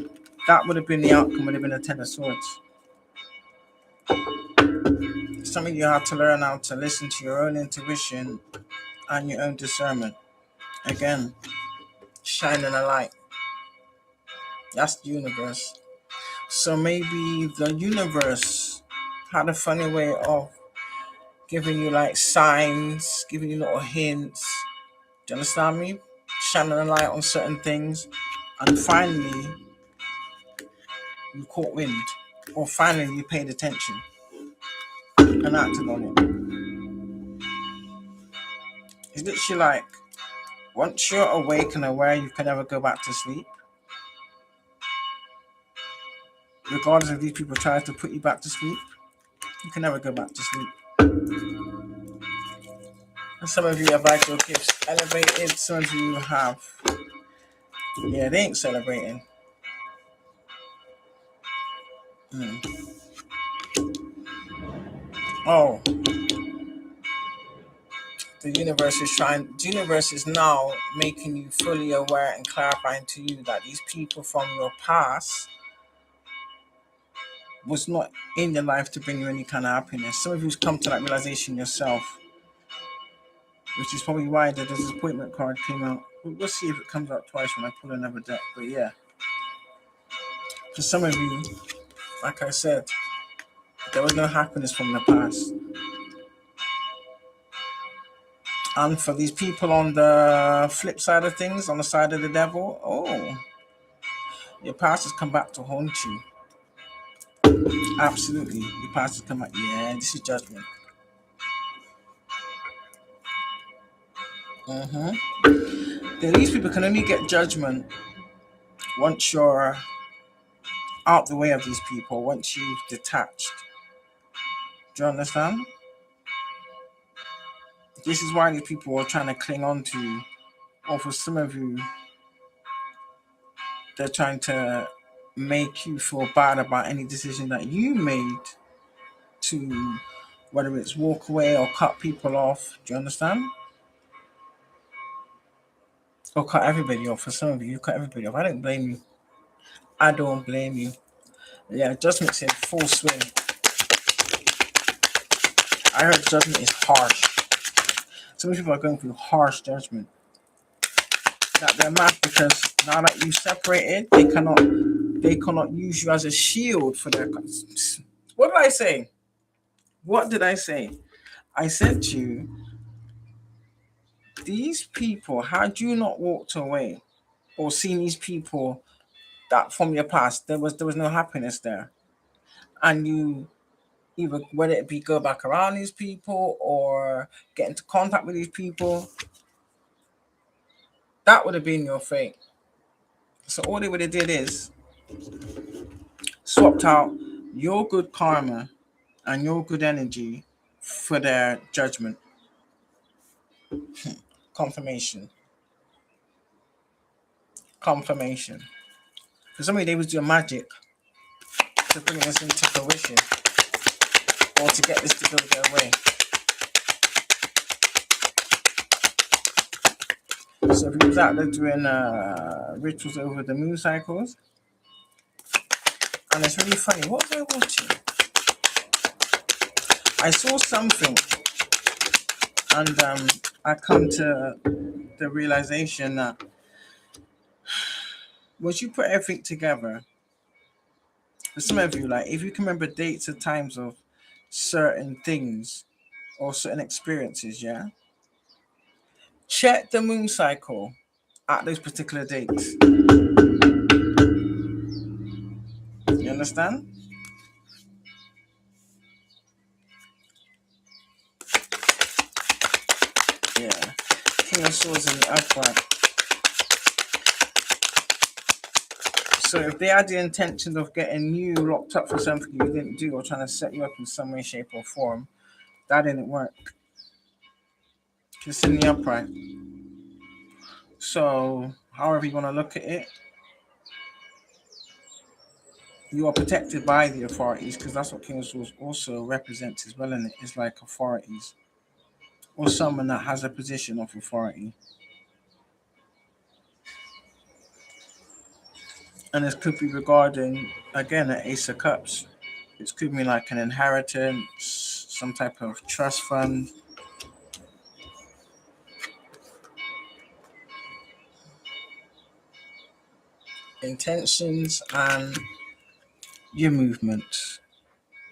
that would have been the outcome, would have been a 10 of Swords. Some of you have to learn how to listen to your own intuition and your own discernment. Again, shining a light. That's the universe. So maybe the universe had a funny way of giving you like signs, giving you little hints. Do you understand me? Shining a light on certain things. And finally, you caught wind. Or finally, you paid attention and acted on it. It's literally like, once you're awake and aware, you can never go back to sleep. Regardless of these people trying to put you back to sleep, you can never go back to sleep. And some of you have like your gifts elevated, some of you have, yeah, they ain't celebrating. Oh, the universe is now making you fully aware and clarifying to you that these people from your past was not in your life to bring you any kind of happiness. Some of you's come to that realization yourself, which is probably why the disappointment card came out. We'll see if it comes out twice when I pull another deck, but yeah. For some of you, like I said, there was no happiness from the past. And for these people on the flip side of things, on the side of the devil, oh, your past has come back to haunt you. Absolutely. Your past has come out. Yeah, this is judgment. These people can only get judgment once you're out the way of these people, once you've detached. Do you understand? This is why these people are trying to cling on to, or for some of you, they're trying to make you feel bad about any decision that you made to, whether it's walk away or cut people off. Do you understand? Or cut everybody off. For some of you, you cut everybody off. I don't blame you. I don't blame you. Yeah, judgment's in full swing. I heard judgment is harsh. Some people are going through harsh judgment. That they're mad because now that you separated, they cannot use you as a shield for their. What did I say? What did I say? I said to you, these people, had you not walked away or seen these people that from your past, there was no happiness there, and you either whether it be go back around these people or get into contact with these people, that would have been your fate. So all they would have did is swapped out your good karma and your good energy for their judgment. Confirmation. Confirmation. For somebody they was doing magic to bring this into fruition or to get this to go their way. So if he was out there doing rituals over the moon cycles, and it's really funny. What was I watching? I saw something, and I come to the realization that once you put everything together, for some of you, like if you can remember dates and times of certain things or certain experiences, yeah, check the moon cycle at those particular dates. You understand? Yeah. King of Swords in the upright. So if they had the intention of getting you locked up for something you didn't do or trying to set you up in some way, shape, or form, that didn't work. It's in the upright. So, however you want to look at it, you are protected by the authorities because that's what King of Swords also represents as well, and it's like authorities or someone that has a position of authority. And this could be regarding again an Ace of Cups. It could be like an inheritance, some type of trust fund. Intentions and your movements.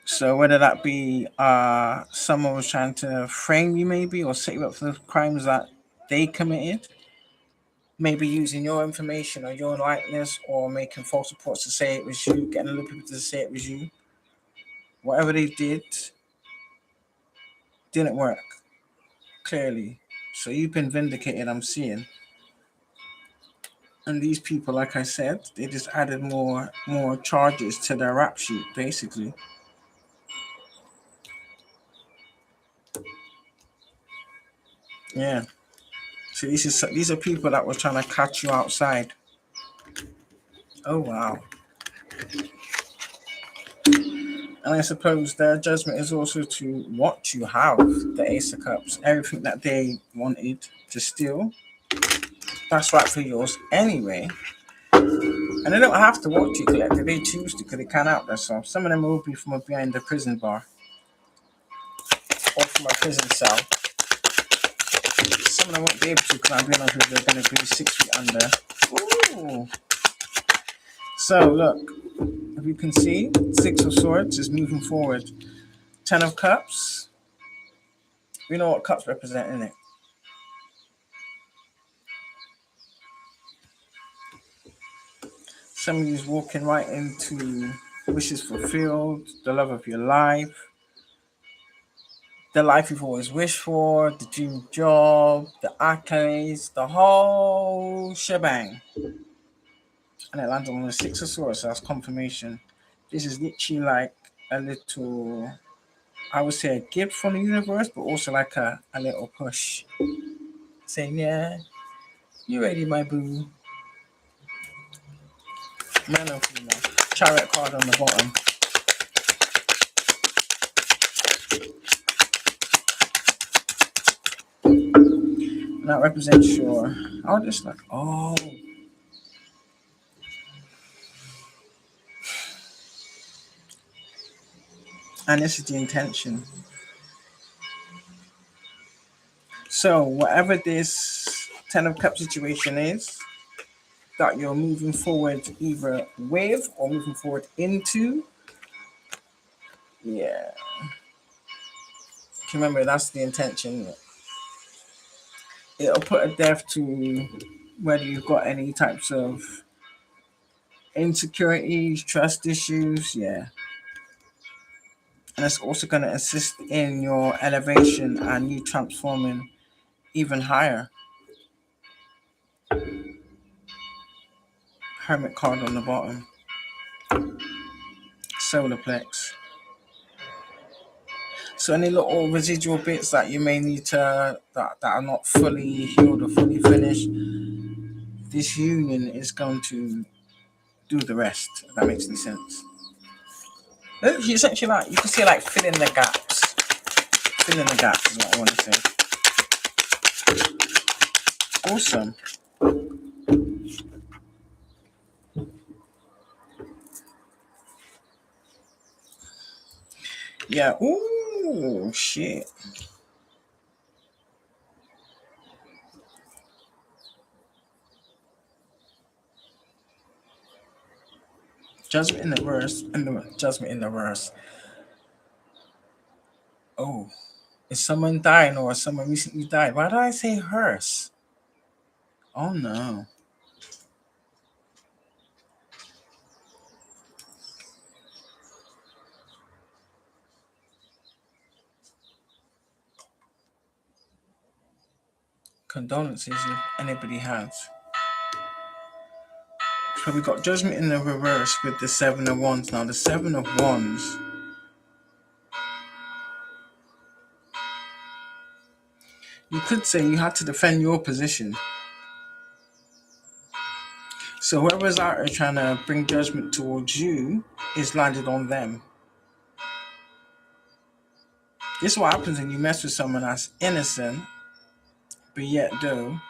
So whether that be someone was trying to frame you maybe or set you up for the crimes that they committed, maybe using your information or your likeness or making false reports to say it was you, getting other people to say it was you. Whatever they didn't work, clearly. So you've been vindicated, I'm seeing. And these people, like I said, they just added more charges to their rap sheet, basically. Yeah. So these are people that were trying to catch you outside. Oh wow. And I suppose their judgment is also to what you have, the Ace of Cups, everything that they wanted to steal. That's rightfully yours anyway. And they don't have to watch you collect it. They choose to because they can't out themselves. Some of them will be from behind the prison bar or from a prison cell. Some of them won't be able to because I'm being honest with you, they're going to be 6 feet under. Ooh. So look, if you can see, Six of Swords is moving forward. 10 of Cups. We know what cups represent, innit? Somebody's walking right into wishes fulfilled, the love of your life, the life you've always wished for, the dream job, the accolades, the whole shebang. And it landed on the Six of Swords, so that's confirmation. This is literally like a little, I would say, a gift from the universe, but also like a little push. Saying, yeah, you ready, my boo. Man or female. Chariot card on the bottom. And that represents your, I'll just like, oh. And this is the intention. So whatever this Ten of Cups situation is, that you're moving forward either with or moving forward into, yeah. Remember, that's the intention. It'll put a death to whether you've got any types of insecurities, trust issues, yeah. And it's also going to assist in your elevation and you transforming even higher. Hermit card on the bottom. Solar plex. So any little residual bits that you may need to that are not fully healed or fully finished, this union is going to do the rest. If that makes any sense. You essentially like you can see like fill in the gaps. Fill in the gaps is what I want to say. Awesome. Yeah. Ooh, shit. Judgment in the verse, and the judgment in the verse. Oh, is someone dying or someone recently died? Why did I say hearse? Oh no. Condolences if anybody has. So we got judgment in the reverse with the Seven of Wands. Now the Seven of Wands. You could say you had to defend your position. So whoever's out there trying to bring judgment towards you is landed on them. This is what happens when you mess with someone that's innocent, but yet though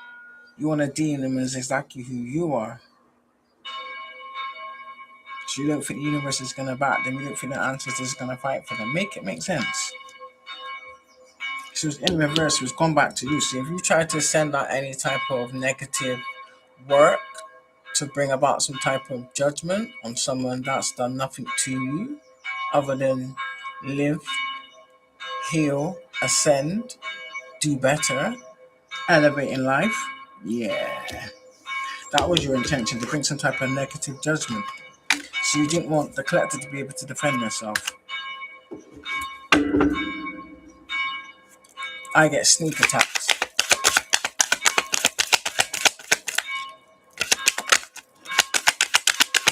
you want to deem them as exactly who you are. So you don't think the universe is going to back them, you don't think the ancestors is going to fight for them. Make it make sense. So it's in reverse, so it's gone back to you. So if you try to send out any type of negative work to bring about some type of judgment on someone that's done nothing to you other than live, heal, ascend, do better, elevate in life, yeah. That was your intention, to bring some type of negative judgment. So you didn't want the collector to be able to defend themselves. I get sneak attacks.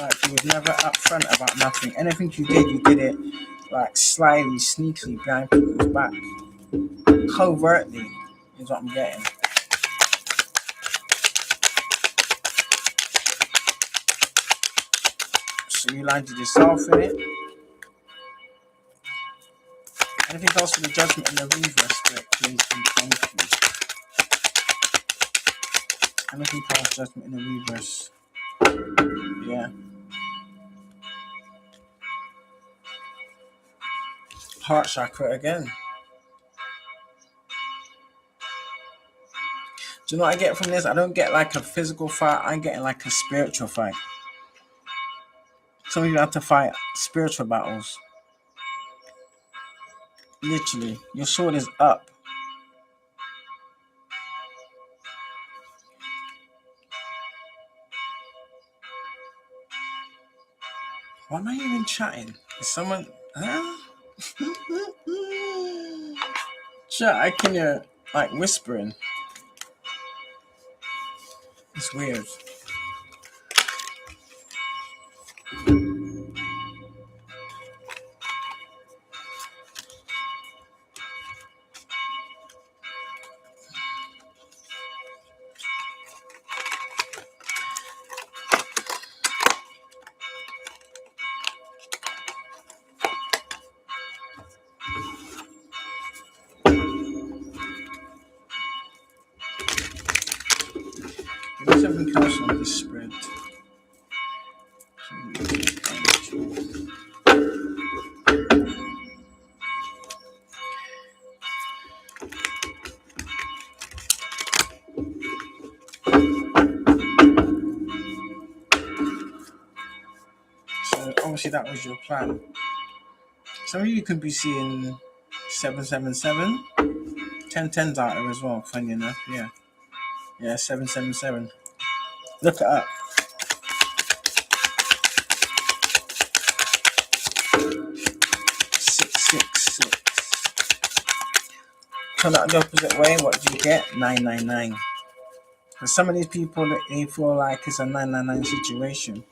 Like you was never upfront about nothing. Anything you did it like slyly, sneakily behind people's back. Covertly is what I'm getting. So you landed yourself in it. Anything else for the judgment in the reverse, spirit, please and thank you. Anything past judgment in the reverse. Yeah. Heart chakra again. Do you know what I get from this? I don't get like a physical fight, I'm getting like a spiritual fight. Some of you have to fight spiritual battles. Literally, your sword is up. Why am I even chatting? Is someone? Huh? Chat, I can hear like whispering. It's weird. There's something else on this spread. So obviously that was your plan. Some of you could be seeing 777. 1010's out there as well, funny enough. Yeah, 777. Look it up. 666. Turn that the opposite way, what do you get? 999. For some of these people, they feel like it's a 999 situation.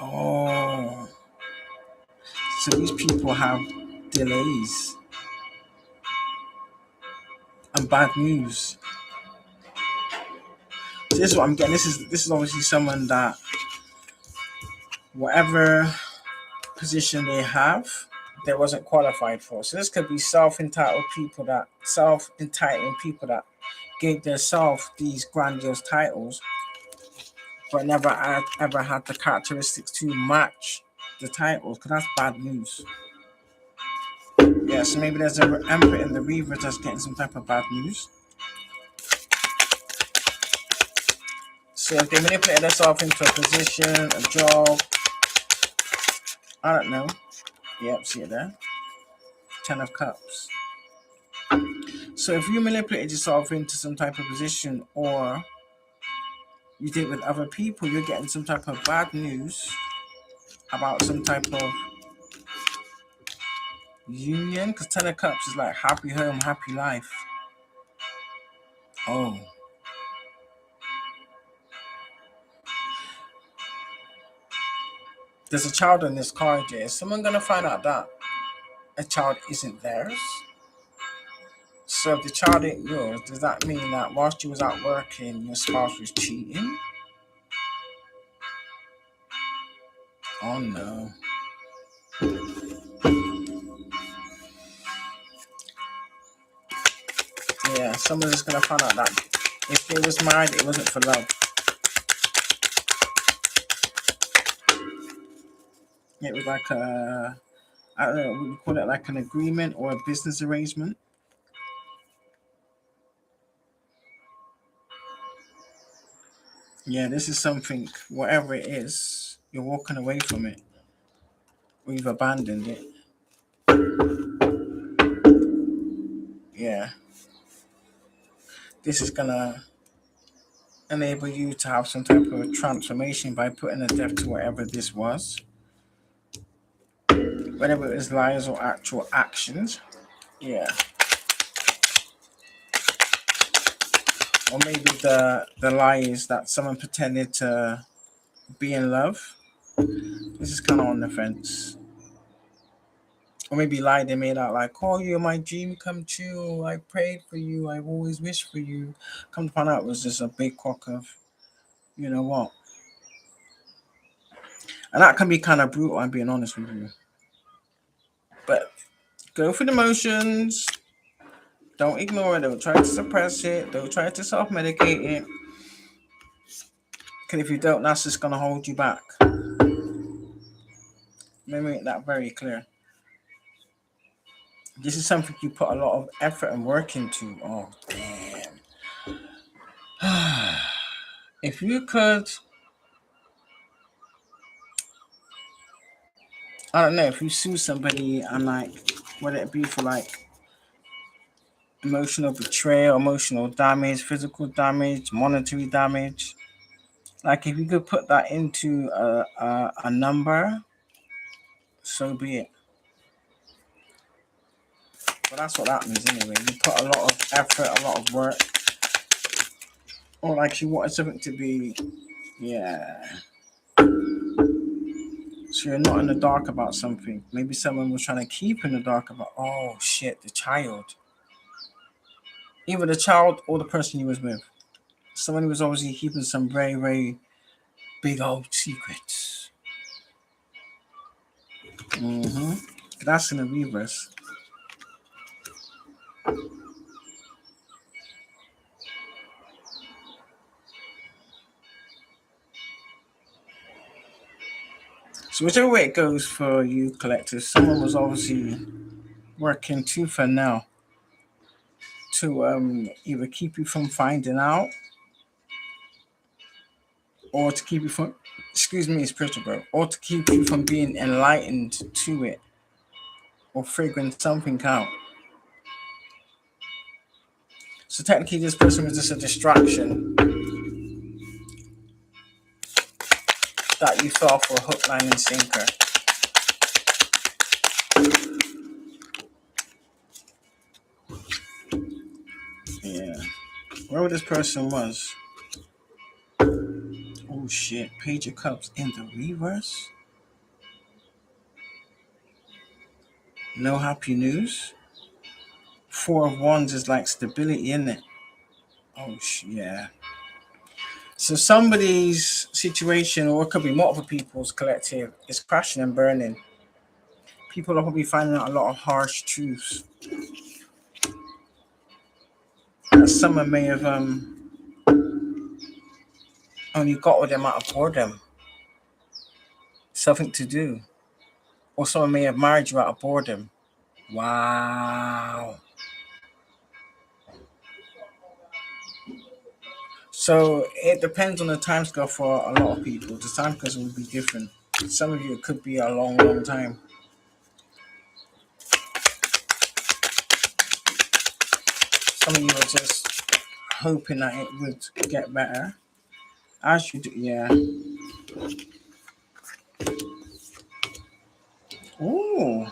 Oh, so these people have delays and bad news. So this is what I'm getting. This is obviously someone that whatever position they have, they wasn't qualified for. So this could be self-entitled people that gave themselves these grandiose titles, but never ever had the characteristics to match the titles, because that's bad news. Yeah, so maybe there's an emperor in the reverse that's getting some type of bad news. So if they manipulate themselves into a position, a job, I don't know. Yep, see it there. 10 of Cups. So if you manipulated yourself into some type of position, or you did it with other people, you're getting some type of bad news about some type of union. Because 10 of Cups is like happy home, happy life. Oh. There's a child in this card here. Is someone going to find out that a child isn't theirs? So if the child ain't yours, does that mean that whilst you was out working, your spouse was cheating? Oh no. Yeah, someone's just gonna find out that if they was married, it wasn't for love. It was like I don't know, we call it like an agreement or a business arrangement. Yeah, this is something, whatever it is, you're walking away from it. Or you've abandoned it. Yeah. This is gonna enable you to have some type of transformation by putting a depth to whatever this was. Whether it was lies or actual actions. Yeah. Or maybe the lie is that someone pretended to be in love. This is kind of on the fence. Or maybe lie they made out like, oh, you're my dream come true. I prayed for you. I've always wished for you. Come to find out it was just a big cock of, you know what. And that can be kind of brutal, I'm being honest with you. But go through the motions. Don't ignore it. Don't try to suppress it. Don't try to self-medicate it. Because if you don't, that's just going to hold you back. Let me make that very clear. This is something you put a lot of effort and work into. Oh, damn. If you could, I don't know, if you sue somebody and like, whether it be for like emotional betrayal, emotional damage, physical damage, monetary damage. Like if you could put that into a number, so be it. But that's what that means anyway. You put a lot of effort, a lot of work, or like you wanted something to be, yeah. So you're not in the dark about something. Maybe someone was trying to keep in the dark about, oh shit, the child. Either the child or the person you was with. Someone was obviously keeping some very, very big old secrets. Mm-hmm. That's in the reverse. So whichever way it goes for you collectors, someone was obviously working tooth and nail to either keep you from finding out or to keep you from, excuse me, spiritual bro, or to keep you from being enlightened to it or figuring something out. So technically, this person was just a distraction that you fell for hook, line, and sinker. Yeah. Wherever this person was. Oh shit. Page of Cups in the reverse. No happy news. Four of Wands is like stability, isn't it? Oh yeah. So somebody's situation, or it could be multiple people's collective, is crashing and burning. People are probably finding out a lot of harsh truths that someone may have only got with them out of boredom, something to do, or someone may have married you out of boredom. Wow. So it depends on the time scale for a lot of people. The time scales will be different. Some of you it could be a long, long time. Some of you are just hoping that it would get better. As you do, yeah. Ooh.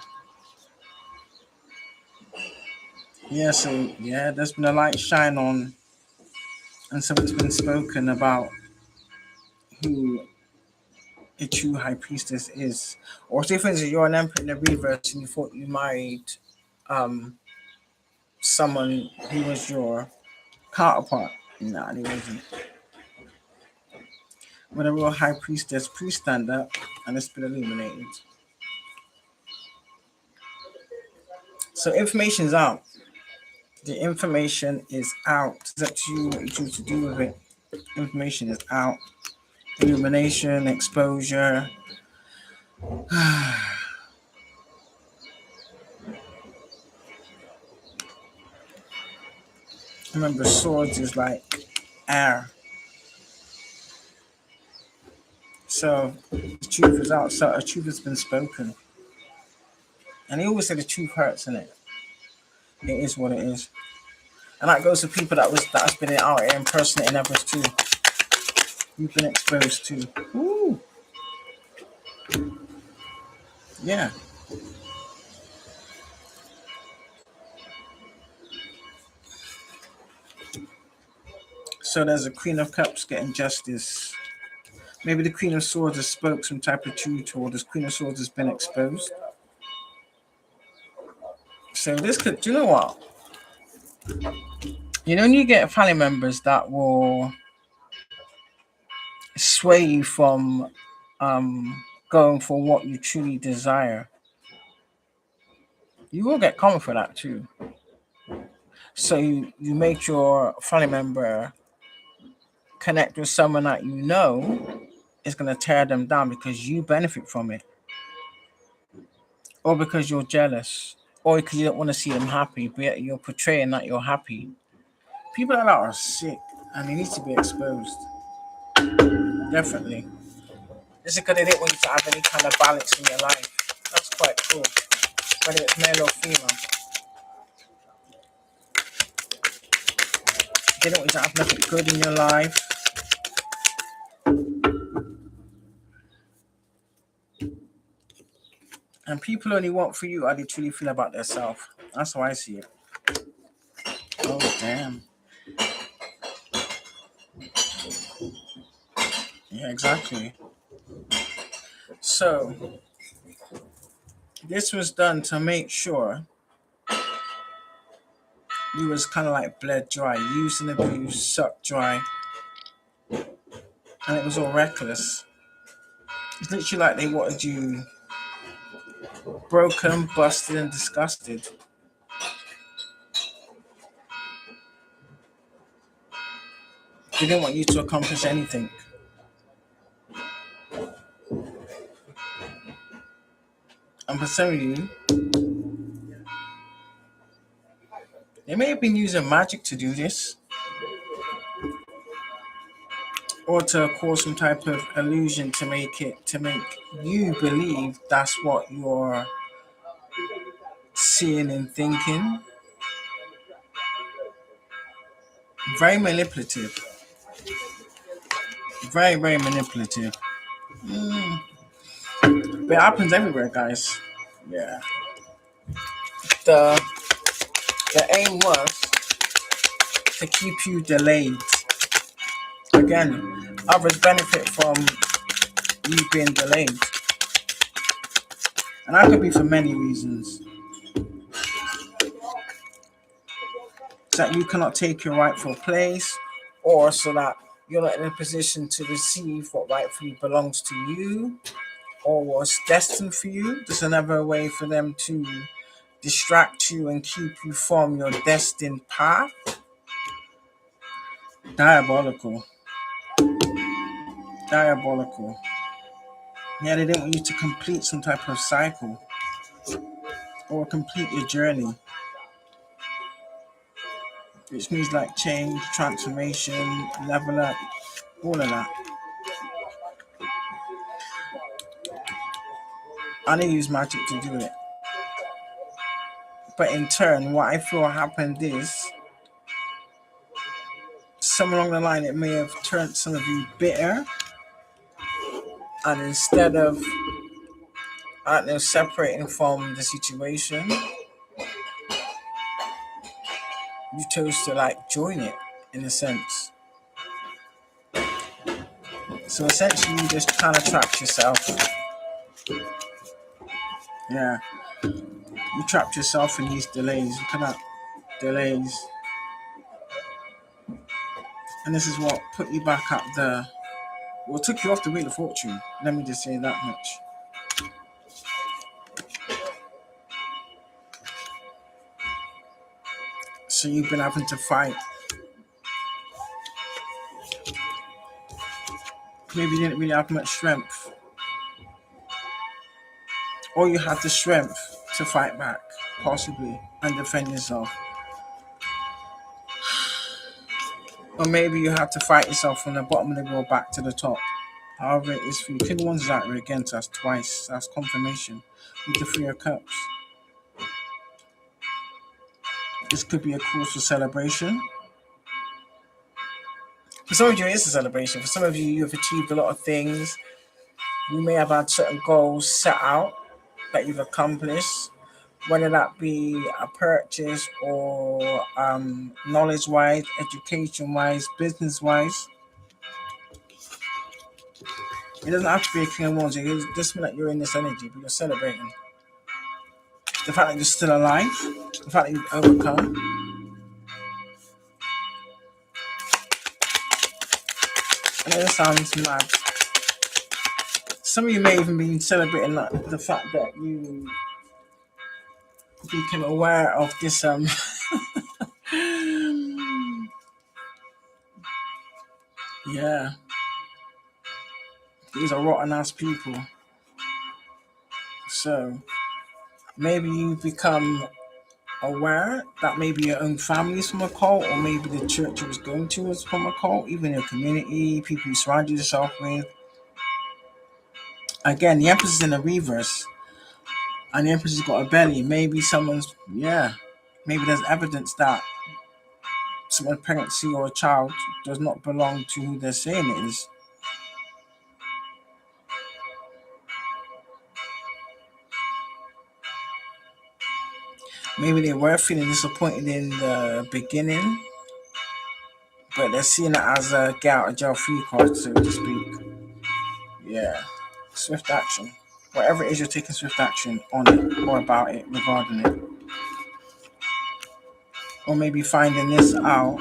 Yeah, so yeah, there's been a light shine on and something's been spoken about who a true high priestess is. Or say for instance you're an emperor in the reverse and you thought you married um someone who was your counterpart. Nah, he wasn't. When a real high priestess, priest stand up and it's been illuminated. So information's out. The information is out. It's up to you what you choose to do with it. Information is out. Illumination, exposure. Remember, swords is like air. So the truth is out. So a truth has been spoken. And they always say the truth hurts, innit? It is what it is. And that goes to people that's been out here impersonating others too. You've been exposed to. Ooh. Yeah. So there's a Queen of Cups getting justice. Maybe the Queen of Swords has spoke some type of truth, or this Queen of Swords has been exposed. So this could, do you know what? You know, when you get family members that will sway you from going for what you truly desire, you will get common for that too. So you make your family member connect with someone that you know is going to tear them down because you benefit from it, or because you're jealous, or because you don't want to see them happy, but yet you're portraying that you're happy. People like that are sick and they need to be exposed. Definitely. This is because they didn't want you to have any kind of balance in your life. That's quite cool. Whether it's male or female. They don't want you to have nothing good in your life. And people only want for you how they truly feel about themselves. That's how I see it. Oh, damn. Yeah, exactly. So, this was done to make sure you was kind of like bled dry, used and abused, sucked dry, and it was all reckless. It's literally like they wanted you broken, busted, and disgusted. They didn't want you to accomplish anything. And for some of you, they may have been using magic to do this, or to cause some type of illusion to make you believe that's what you're seeing and thinking. Very manipulative. Very, very manipulative. But it happens everywhere, guys. Yeah. The aim was to keep you delayed. Again, others benefit from you being delayed. And that could be for many reasons. So that you cannot take your rightful place, or so that you're not in a position to receive what rightfully belongs to you, or what's destined for you. There's another way for them to distract you and keep you from your destined path. Diabolical. Diabolical. Yeah, they didn't want you to complete some type of cycle or complete your journey, which means like change, transformation, level up, all of that. And they use magic to do it. But in turn, what I feel happened is, somewhere along the line, it may have turned some of you bitter. And instead of, I don't know, separating from the situation, you chose to like join it in a sense. So essentially, you just kind of trapped yourself. Yeah. You trapped yourself in these delays. You cannot delays. And this is what put you back at took you off the wheel of fortune. Let me just say that much. So you've been having to fight. Maybe you didn't really have much strength. Or you had the strength to fight back, possibly, and defend yourself. Or maybe you had to fight yourself from the bottom of the world back to the top. However it is for you. King One's out there again to us twice. That's confirmation. With the Three of Cups. This could be a cause for celebration. For some of you, it is a celebration. For some of you, you've achieved a lot of things. You may have had certain goals set out that you've accomplished, whether that be a purchase or knowledge-wise, education-wise, business-wise. It doesn't have to be a King of Wands. It just means that you're in this energy, but you're celebrating. The fact that you're still alive, the fact that you've overcome. And it sounds mad. Some of you may even be celebrating the fact that you became aware of this yeah, these are rotten ass people. So maybe you become aware that maybe your own family is from a cult, or maybe the church you was going to was from a cult, even your community, people you surround yourself with. Again, the Empress is in the reverse, and the Empress has got a belly. Maybe maybe there's evidence that someone's pregnancy or a child does not belong to who they're saying it is. Maybe they were feeling disappointed in the beginning, but they're seeing it as a get out of jail free card, so to speak. Yeah. Swift action. Whatever it is, you're taking swift action on it or about it, regarding it. Or maybe finding this out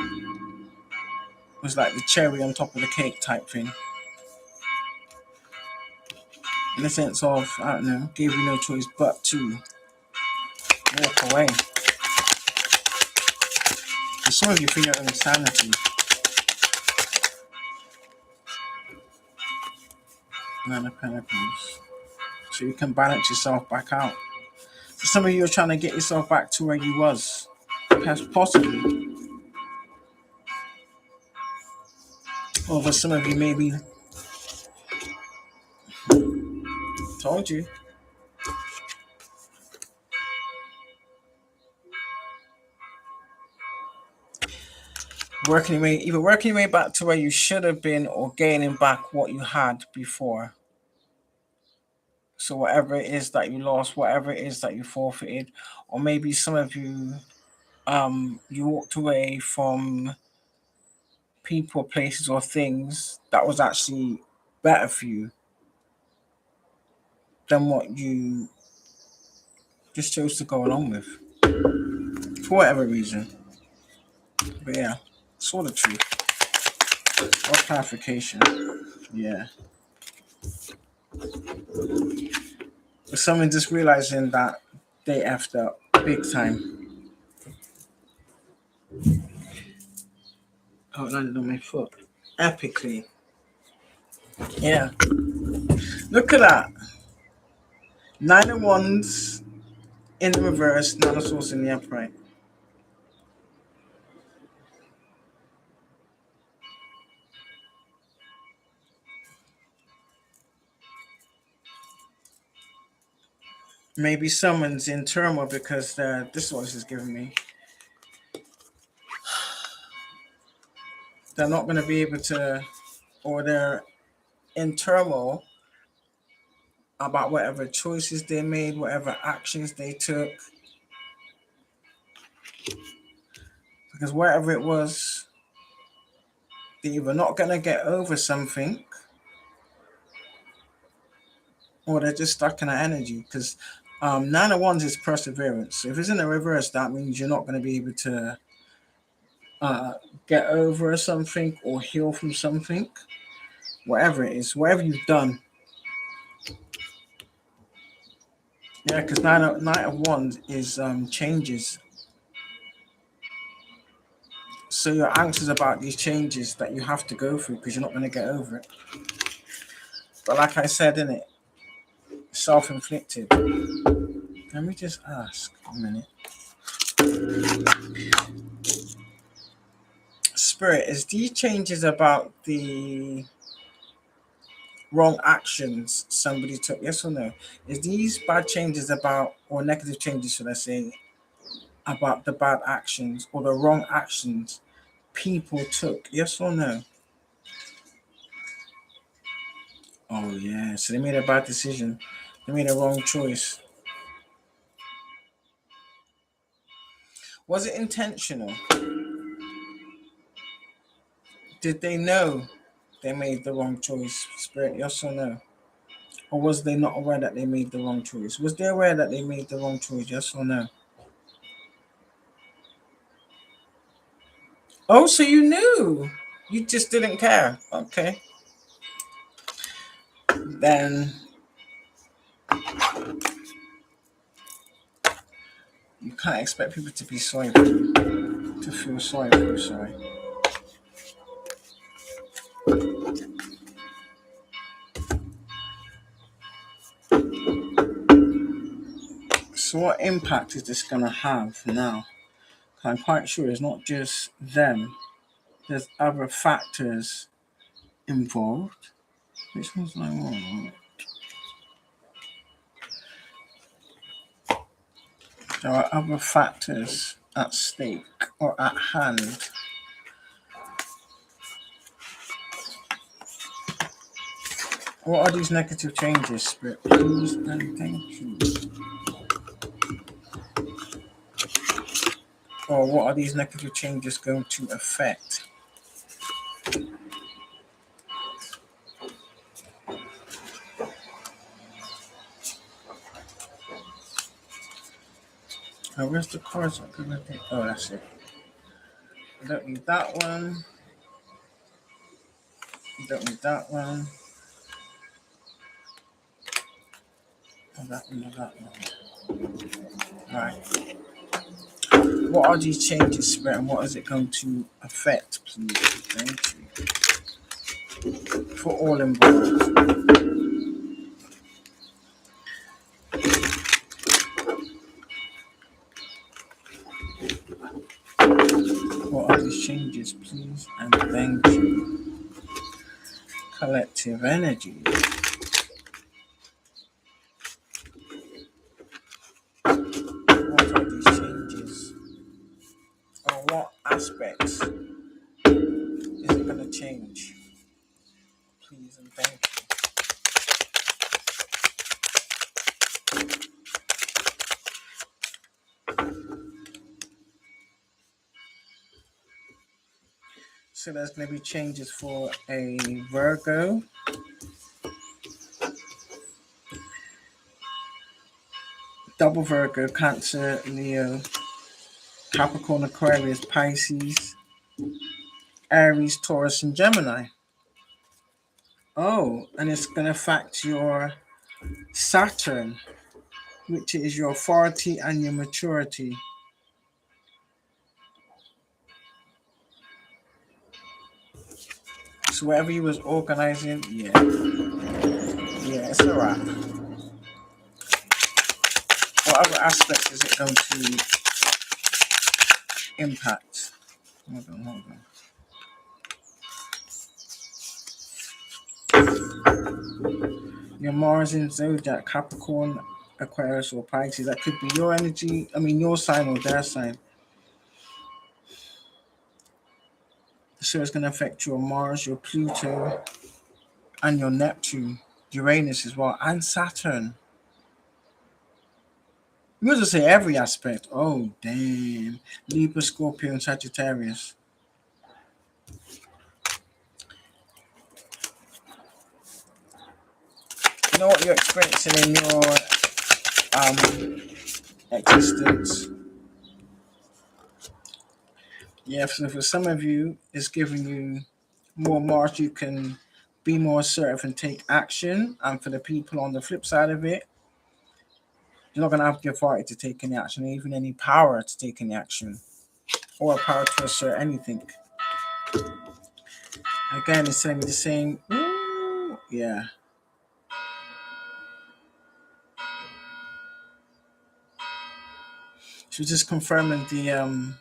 was like the cherry on top of the cake type thing. In the sense of, I don't know, gave you no choice but to walk away. For some of you, for your own sanity. Nine of Pentacles. So you can balance yourself back out. For some of you are trying to get yourself back to where you was. Possibly. Or for some of you, maybe. Told you. Either working your way back to where you should have been or gaining back what you had before. So whatever it is that you lost, whatever it is that you forfeited, or maybe some of you you walked away from people, places, or things that was actually better for you than what you just chose to go along with. For whatever reason. But yeah, sort of truth. Or clarification. Yeah. But someone just realizing that they effed up big time. Oh, it landed on my foot. Epically. Yeah. Look at that. 9 of Wands in the reverse, 9 of Swords in the upright. Maybe someone's in turmoil because this is what this is giving me. They're not going to be able to, or they're in turmoil about whatever choices they made, whatever actions they took. Because whatever it was, they're either not going to get over something or they're just stuck in that energy. Because 9 of Wands is perseverance. So if it's in the reverse, that means you're not going to be able to get over something or heal from something. Whatever it is, whatever you've done. Yeah, because Knight of Wands is changes. So you're anxious about these changes that you have to go through because you're not going to get over it. But like I said, in it, self-inflicted. Let me just ask a minute. Spirit, is these changes about the wrong actions somebody took? Yes or no? Is these bad changes about, or negative changes, should I say, about the bad actions or the wrong actions people took? Yes or no? Oh yeah, so they made a bad decision. They made a wrong choice. Was it intentional? Did they know they made the wrong choice? Spirit, yes or no? Or was they not aware that they made the wrong choice? Was they aware that they made the wrong choice? Yes or no? Oh, so you knew. You just didn't care. Okay. Then you can't expect people to be sorry for you. To feel sorry for you, sorry. So what impact is this going to have now? I'm quite sure it's not just them. There's other factors involved. Which one's my one? There are other factors at stake or at hand. What are these negative changes, Spirit? Please and thank you. Or what are these negative changes going to affect? Oh, where's the cards? Oh, that's it. I don't need that one. Don't need that one. Oh, that one, or that one. Right. What are these changes, Spirit, and what is it going to affect, please? Thank you. For all involved. What are these changes, please? And thank you. Collective energy. What are these changes? Or what aspects is it going to change? Please and thank you. So there's going to be changes for a Virgo, double Virgo, Cancer, Leo, Capricorn, Aquarius, Pisces, Aries, Taurus, and Gemini. Oh, and it's going to affect your Saturn, which is your authority and your maturity. So whatever you was organizing, yeah, it's a wrap. What other aspects is it going to impact? Hold on. Your Mars in Zodiac, Capricorn, Aquarius, or Pisces. That could be your energy, your sign or their sign. So it's going to affect your Mars, your Pluto, and your Neptune, Uranus as well, and Saturn. You want to say every aspect. Oh, damn. Libra, Scorpio, and Sagittarius. You know what you're experiencing in your existence. Yeah, so for some of you, it's giving you more Mars. You can be more assertive and take action. And for the people on the flip side of it, you're not going to have the authority to take any action, or even any power to take any action, or power to assert anything. Again, it's telling me the same. Ooh, yeah. So just confirming the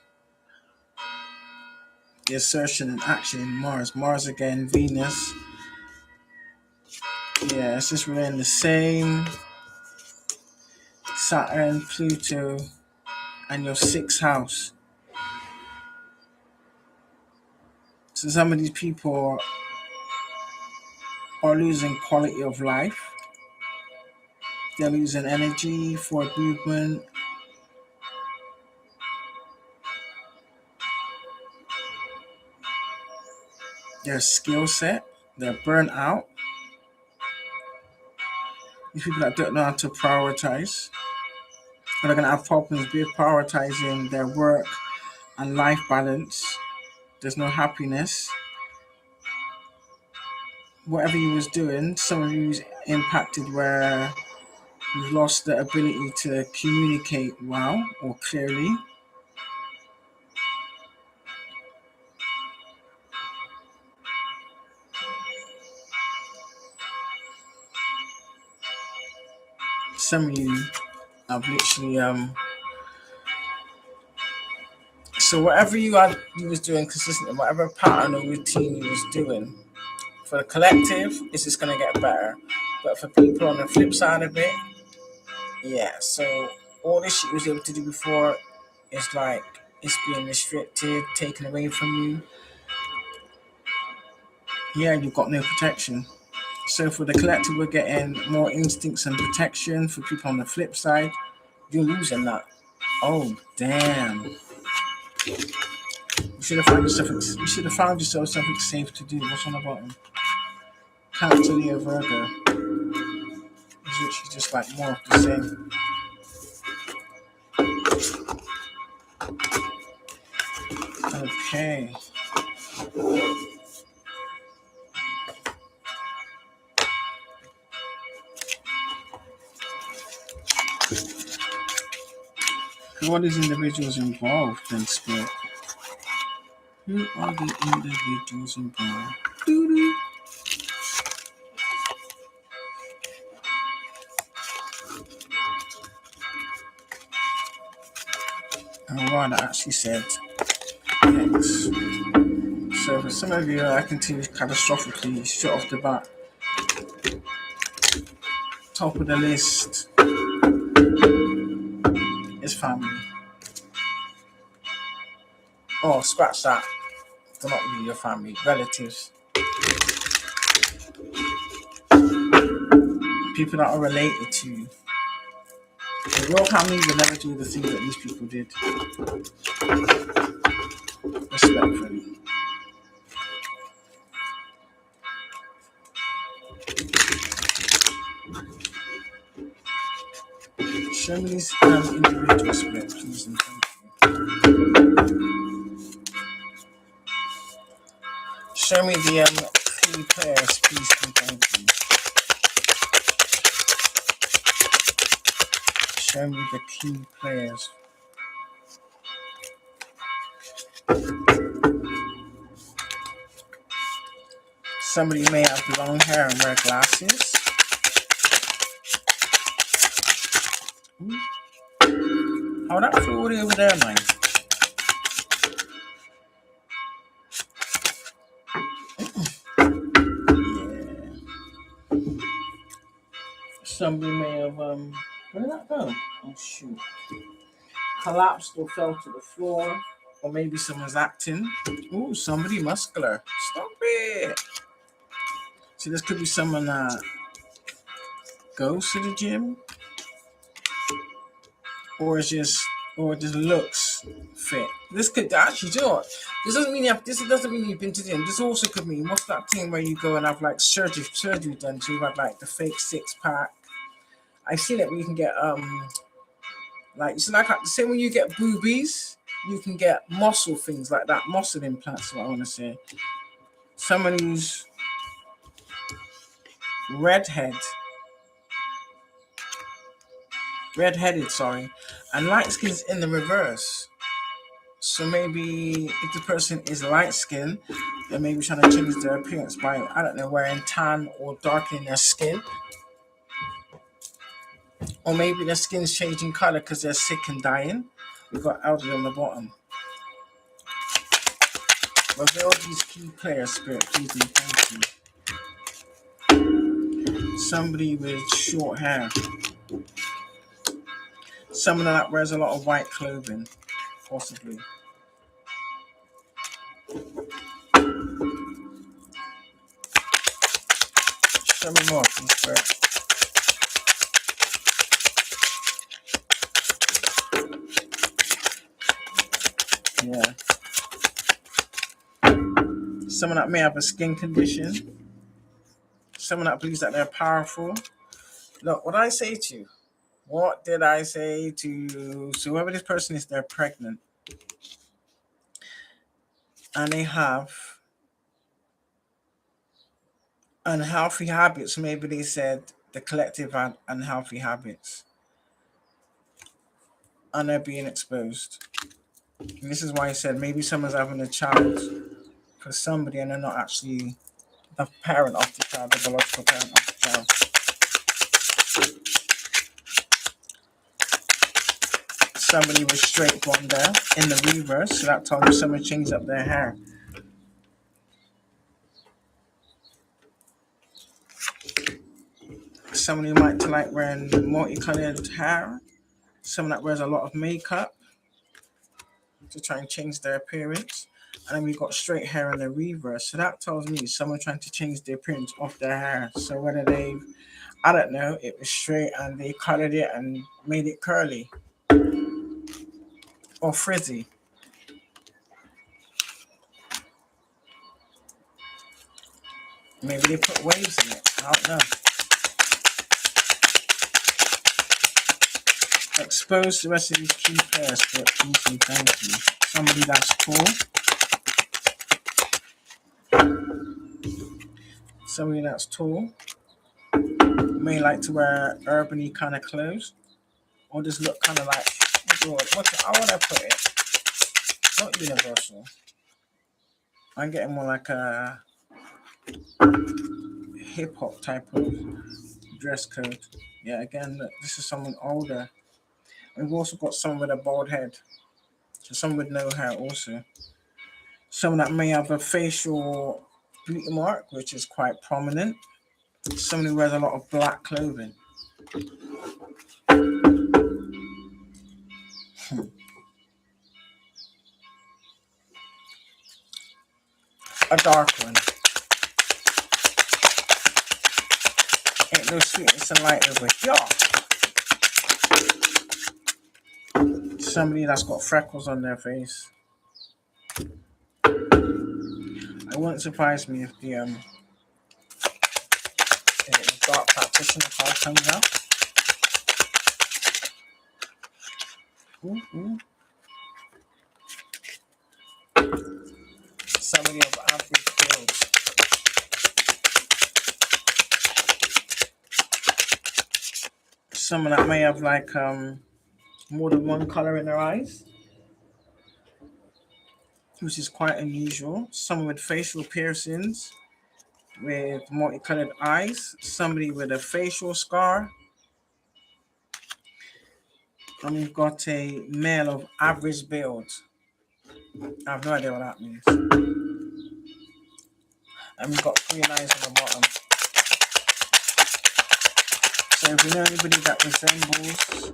assertion and action in Mars. Mars again, Venus. Yeah, it's just really in the same. Saturn, Pluto, and your sixth house. So some of these people are losing quality of life. They're losing energy, forward movement. Their skill set. They're burnt out. These people that don't know how to prioritize. They're going to have problems with prioritizing their work and life balance. There's no happiness. Whatever you was doing, some of you is impacted where you've lost the ability to communicate well or clearly. Some of you have literally so whatever you was doing consistently, whatever pattern or routine you was doing, for the collective, it's just gonna get better. But for people on the flip side of it, yeah. So all this shit you was able to do before, it's like it's being restricted, taken away from you. Yeah, you've got no protection. So for the collective, we're getting more instincts and protection. For people on the flip side, you're losing that. Oh damn! You should have found yourself. You should have found yourself something safe to do. What's on the bottom? Count to the Virgo. It's literally just like more of the same. Okay. Who are these individuals involved then, Spirit? Who are the individuals involved? Doo-doo. Alright, I actually said X. So for some of you, I can tell you catastrophically straight off the bat. Top of the list is family. Oh, scratch that. They're not really your family. Relatives. People that are related to you. The real family will never do the things that these people did. Respectfully. Show me these individual split, please and thank you. Show me the key players, please and thank you. Show me the key players. Somebody may have long hair and wear glasses. How that feel over there, man? Yeah. Somebody may have where did that go? Oh shoot. Collapsed or fell to the floor. Or maybe someone's acting. Ooh, somebody muscular. Stop it. See, this could be someone that goes to the gym. Or just looks fit. This could actually, do you know what? This doesn't mean you've been to the gym. This also could mean what's that thing where you go and have like surgery done, so you have like the fake 6-pack. I've seen it where you can get like it's like the same when you get boobies, you can get muscle things like that, muscle implants. What I want to say, someone who's redheaded, and light skin's in the reverse. So maybe if the person is light skinned, they're maybe trying to change their appearance by, I don't know, wearing tan or darkening their skin. Or maybe their skin's changing color because they're sick and dying. We've got elderly on the bottom. Reveal these key players, Spirit, please and thank you. Somebody with short hair. Someone that wears a lot of white clothing, possibly. Show me more, please, Spirit. Yeah. Someone that may have a skin condition. Someone that believes that they're powerful. Look, what did I say to you? What did I say to you? So whoever this person is, they're pregnant. And they have unhealthy habits. Maybe they said the collective had unhealthy habits. And they're being exposed. And this is why I said maybe someone's having a child for somebody and they're not actually the parent of the child, the biological parent of the child. Somebody was straight blonde there in the reverse, so that told me someone changed up their hair. Somebody might like wearing multicolored hair. Someone that wears a lot of makeup to try and change their appearance. And then we got straight hair in the reverse. So that tells me someone trying to change the appearance of their hair. So whether I don't know, it was straight and they colored it and made it curly or frizzy. Maybe they put waves in it. I don't know. Expose the rest of these key players for it, please and thank you. Somebody that's tall. Somebody that's tall. May like to wear urban-y kind of clothes. Or just look kind of like, how would I put it? Not universal. I'm getting more like a hip-hop type of dress code. Yeah, again, look, this is someone older. We've also got someone with a bald head. So someone with no hair also. Someone that may have a facial beauty mark, which is quite prominent. Someone who wears a lot of black clothing. A dark one. Ain't no sweetness and light over here. Somebody that's got freckles on their face. It wouldn't surprise me if the dark practitioner card comes out. Mm-hmm. Somebody of average build. Someone that may have like more than one color in their eyes, which is quite unusual. Someone with facial piercings, with multicolored eyes. Somebody with a facial scar. And we've got a male of average build. I have no idea what that means. And we've got 3 lines on the bottom. So if you know anybody that resembles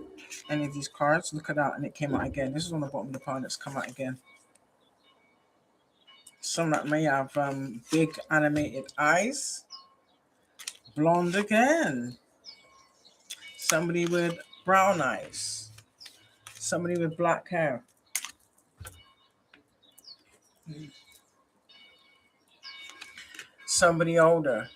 any of these cards, look at that, and it came out again. This is on the bottom of the card, it's come out again. Some that may have big animated eyes. Blonde again. Somebody with brown eyes. Somebody with black hair. Somebody older.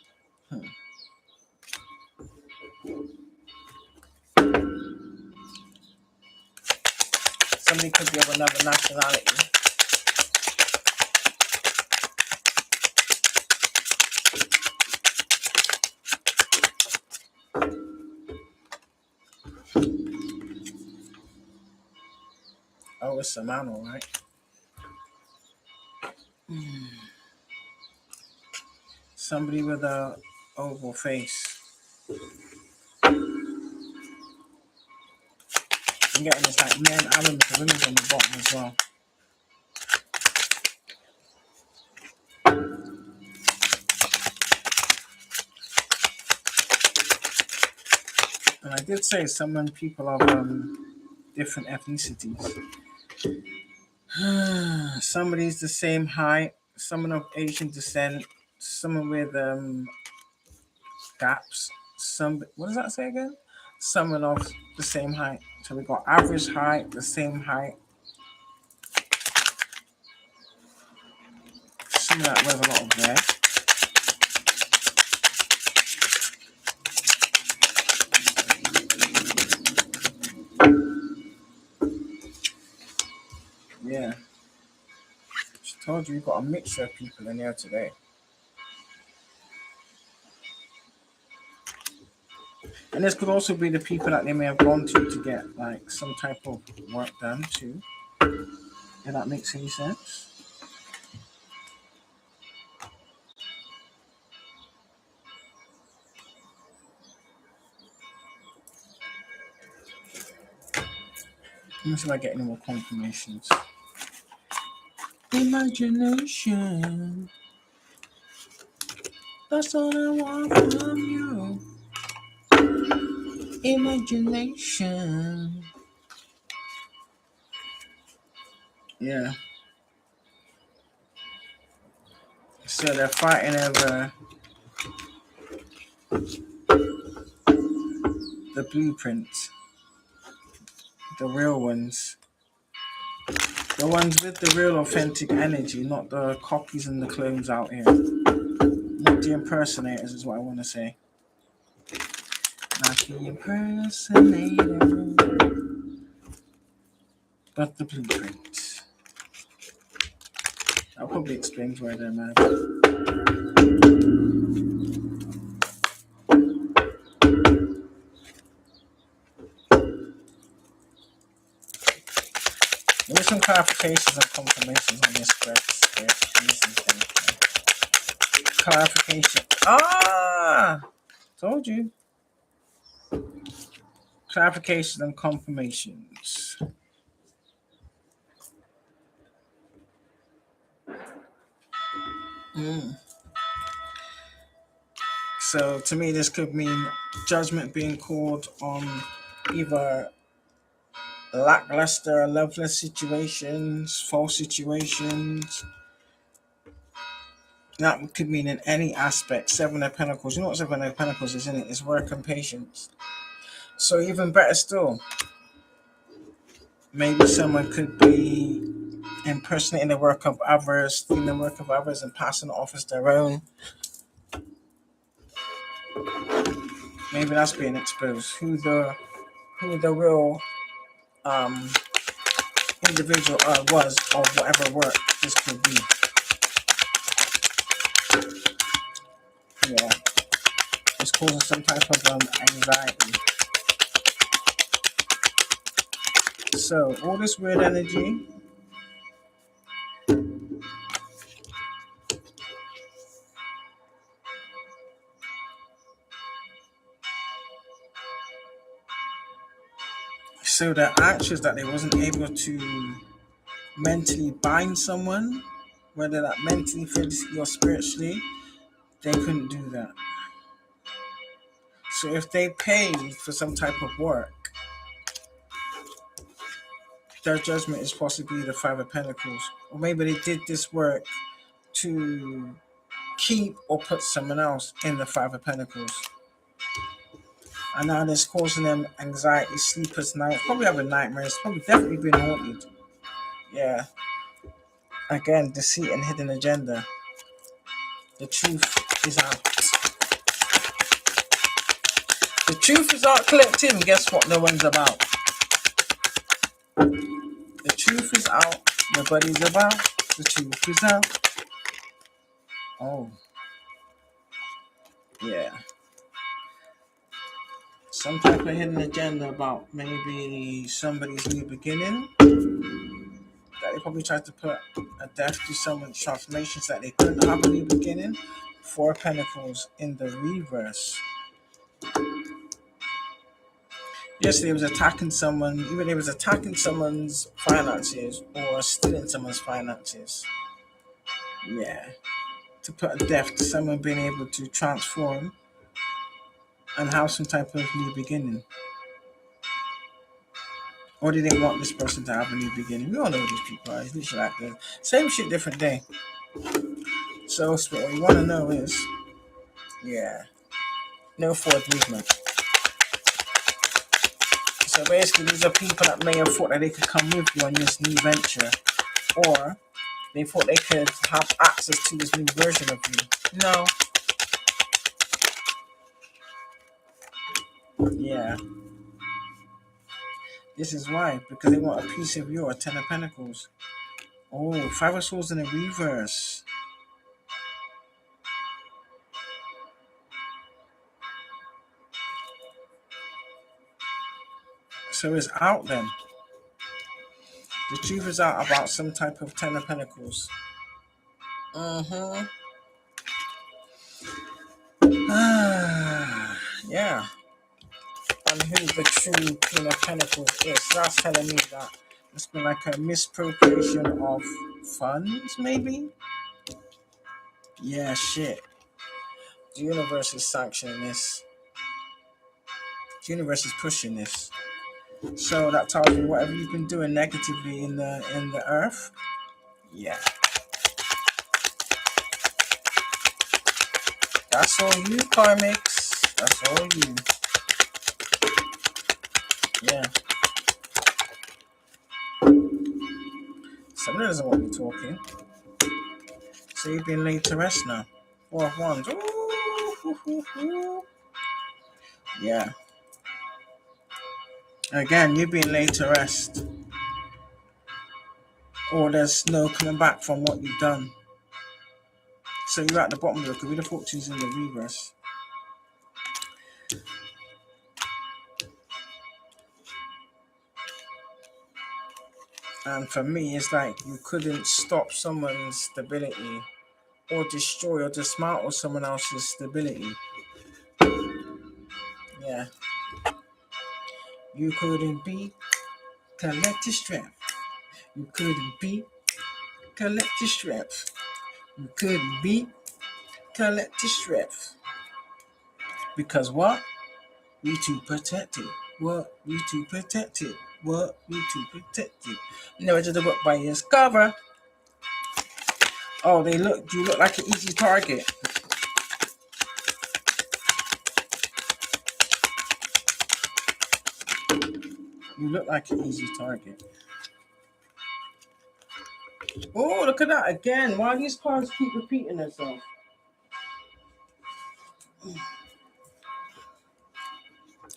Somebody could be of another nationality. Oh, it's a man, all right. Somebody with a oval face. I'm getting this like men and women, because women's on the bottom as well. And I did say some people of different ethnicities. Somebody's the same height, someone of Asian descent, someone with gaps. What does that say again? Someone of the same height. So we got average height, the same height. Someone that wears a lot of red. Yeah. She told you we've got a mixture of people in here today. And this could also be the people that they may have gone to get like some type of work done too. If that makes any sense. Let me see if I get any more confirmations. Imagination. That's all I want from you. Imagination. Yeah. So they're fighting over the blueprints, the real ones. The ones with the real authentic energy, not the copies and the clones out here. Not the impersonators is what I want to say. Not the impersonator, but the blueprint. That probably explains why they're mad. Give me some clarifications and confirmations on this script. Clarification. Ah! Told you. Clarifications and confirmations. So to me, this could mean judgment being called on either lackluster, loveless situations, false situations. That could mean in any aspect. Seven of Pentacles. You know what Seven of Pentacles is, isn't it? It's work and patience. So even better still, maybe someone could be impersonating the work of others, stealing the work of others, and passing it off as their own. Maybe that's being exposed. Who the real individual was, or whatever work this could be. Yeah, it's causing some type of anxiety. So all this weird energy. So they're anxious that they wasn't able to mentally bind someone, whether that mentally, physically, or spiritually. They couldn't do that. So if they paid for some type of work, their judgment is possibly the Five of Pentacles. Or maybe they did this work to keep or put someone else in the Five of Pentacles. And now this causing them anxiety, sleepless nights, probably having nightmares, probably definitely been haunted. Yeah. Again, deceit and hidden agenda. The truth is out. The truth is out, collective, and guess what? No one's about. The truth is out. Nobody's about. The truth is out. Oh. Yeah. Some type of hidden agenda about maybe somebody's new beginning. That they probably tried to put a death to someone's transformations that they couldn't have a new beginning. Four of Pentacles in the reverse. Yesterday was attacking someone, even it was attacking someone's finances or stealing someone's finances. Yeah. To put a death to someone being able to transform and have some type of new beginning. Or they didn't want this person to have a new beginning. We all know who these people are. It's literally like the same shit, different day. So what we want to know is, yeah, no forward movement. So basically, these are people that may have thought that they could come with you on this new venture, or they thought they could have access to this new version of you. No. Yeah. This is why, because they want a piece of you, a Ten of Pentacles. Oh, Five of Swords in the reverse. So it's out then. The truth is out about some type of Ten of Pentacles. Yeah. And who the true Queen of Pentacles is. So that's telling me that it's been like a misappropriation of funds, maybe? Yeah, shit. The universe is sanctioning this. The universe is pushing this. So that tells me whatever you've been doing negatively in the earth, yeah. That's all you, karmics. That's all you. Yeah. Somebody doesn't want me talking. So you've been laid to rest now. Four of Wands. Ooh. Yeah. Again, you've been laid to rest. Or there's no coming back from what you've done. So you're at the bottom of the Wheel of Fortune's in the reverse. And for me, it's like you couldn't stop someone's stability or destroy or dismantle someone else's stability. Yeah. You couldn't be collective strength. You couldn't be collective strength. You couldn't be collective strength. Because what? We too protected. What? We too protected. What? We too protected. Never judge a book by its cover. Oh, you look like an easy target. You look like an easy target. Oh, look at that again. Why these cards keep repeating themselves?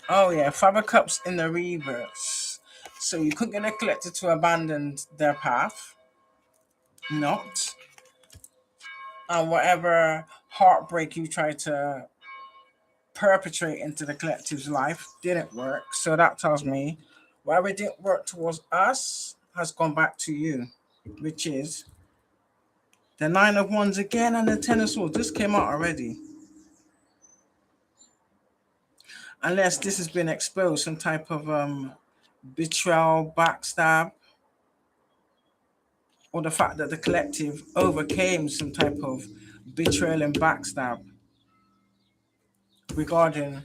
Oh yeah, Five of Cups in the reverse. So you couldn't get a collector to abandon their path. Not. And whatever heartbreak you tried to perpetrate into the collective's life didn't work. So that tells me whatever didn't work towards us has gone back to you, which is the Nine of Wands again and the Ten of Swords. This came out already. Unless this has been exposed, some type of betrayal, backstab, or the fact that the collective overcame some type of betrayal and backstab regarding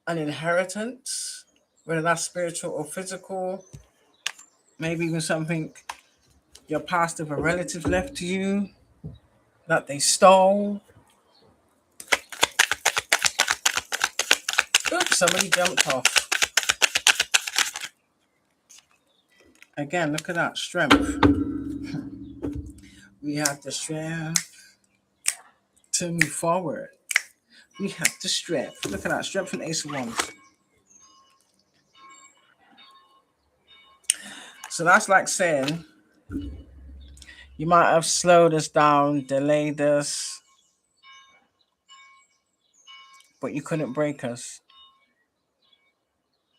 an inheritance, whether that's spiritual or physical, maybe even something your past of a relative left to you that they stole. Oops, somebody jumped off. Again, look at that strength. We have the strength to move forward. We have the strength. Look at that strength and Ace of Wands. So that's like saying you might have slowed us down, delayed us, but you couldn't break us.